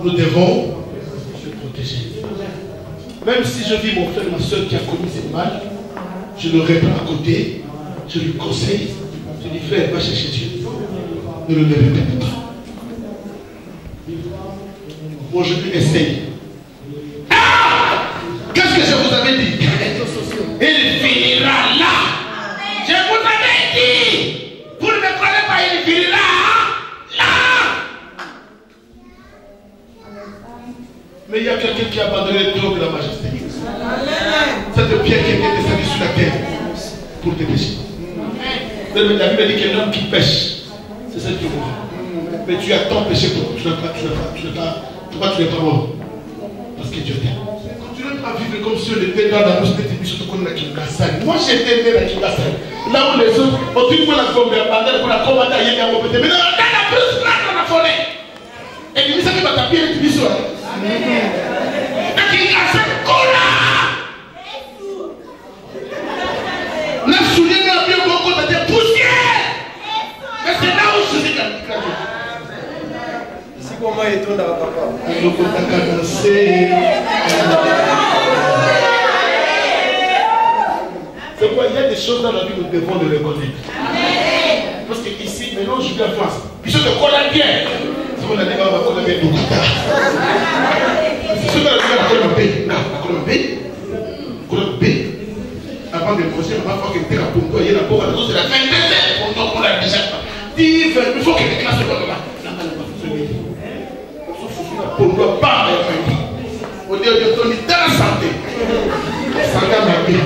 Nous devons le protéger. Même si je vis mon frère, ma soeur qui a commis ce mal, je le reprends à côté, je lui conseille, je lui dis frère, va chercher Dieu. Ne le répète pas. Aujourd'hui, essaye. Ah! Qu'est-ce que je vous avais dit? Il finira là. Je vous avais dit. Vous ne me croyez pas, il finira là. Mais il y a quelqu'un qui a abandonné le trône de la majesté. Cette pierre qui était descendue sur la terre pour te pécher. La Bible dit que l'homme qui pêche, c'est celle qui mourra. Mais tu as tant péché pour tu n'es pas mort. Parce que Dieu t'aime. Continue à vivre comme si on était dans la bouche de tes biches, surtout qu'on a Kingassan. Moi j'étais né à Kingassan. Là où les autres ont tout pour la combattre, pour la combattre, il y a un peu de. Mais dans la plus grande dans la forêt. Et il dit ça qui va taper les biches. La soulier n'a bien beaucoup de poussière. Mais c'est là où je suis calculé. Si comment est ton papa? C'est quoi? Il y a des choses dans la vie que nous devons le reconnaître. Parce que ici, maintenant je suis en France. Puis je te connais bien. Si on a dit, on va connaître beaucoup tard. Si on a dit, on va connaître. Non, on va connaître. Avant de manger, on va voir que tu es là pour toi, il y a la pauvre, c'est la fin de l'année, on l'a déjà pas. Il faut que tu classes le là. Pour ne pas faire. On dit, on est dans la santé. Santé à ma vie.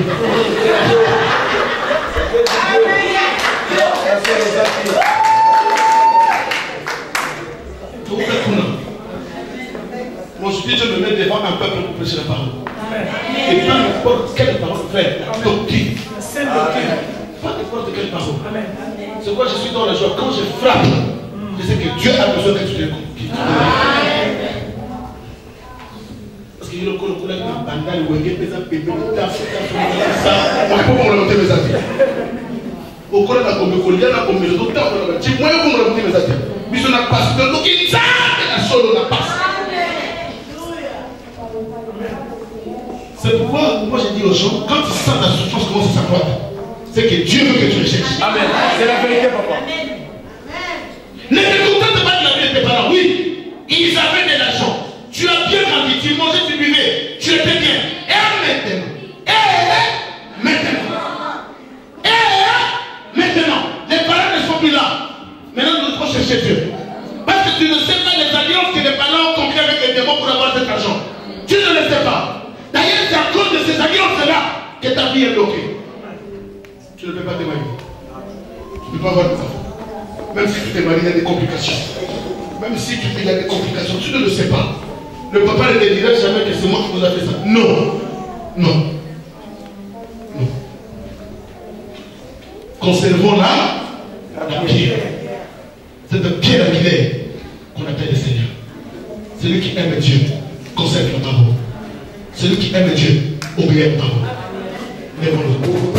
Moi, je dis, je me mets devant un peuple pour prêcher la parole. Et peu importe quelle parole faire, doctrine. Pas n'importe quelle parole. C'est pourquoi je suis dans la joie. Quand je frappe, je sais que Dieu a besoin que tu l'écoutes. Parce que je le connais dans la bandale, où il y a des amis, au cours de la communauté, il y a la communauté, il y a la communauté, mais je n'ai pas de donc il y a la solo la passe. C'est pourquoi moi je dis aux gens, quand tu sens la souffrance commence à s'accroître, c'est que Dieu veut que tu recherches. Amen. C'est la vérité, papa. Les résultats de la vie de tes parents, oui, ils avaient de l'argent. Tu as bien grandi, tu mangeais, tu buvais, tu étais bien. Et maintenant, les parents ne sont plus là. Maintenant, nous devons chercher Dieu. Parce que tu ne sais pas les alliances que les parents ont conclues avec les démons pour avoir cet argent. Tu ne le sais pas. D'ailleurs, c'est à cause de ces alliances-là que ta vie est bloquée. Tu ne peux pas témoigner. Tu ne peux pas avoir des enfants. Même si tu t'es marié, il y a des complications. Même si tu dis qu'il y a des complications, tu ne le sais pas. Le papa ne te dira jamais que c'est moi qui vous a fait ça. Non. Non. Non. Conservons la pierre. C'est de pierre angulaire qu'on appelle le Seigneur. Celui qui aime Dieu, conserve la parole. Celui qui aime Dieu, obéit à la parole. Lèvons-nous.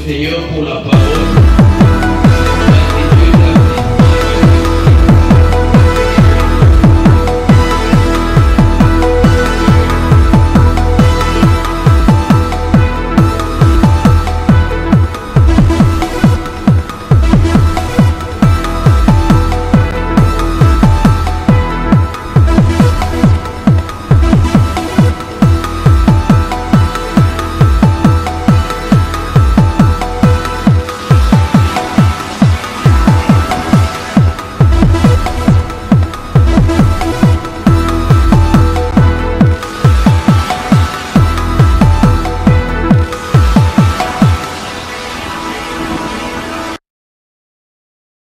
Seigneur pour la parole.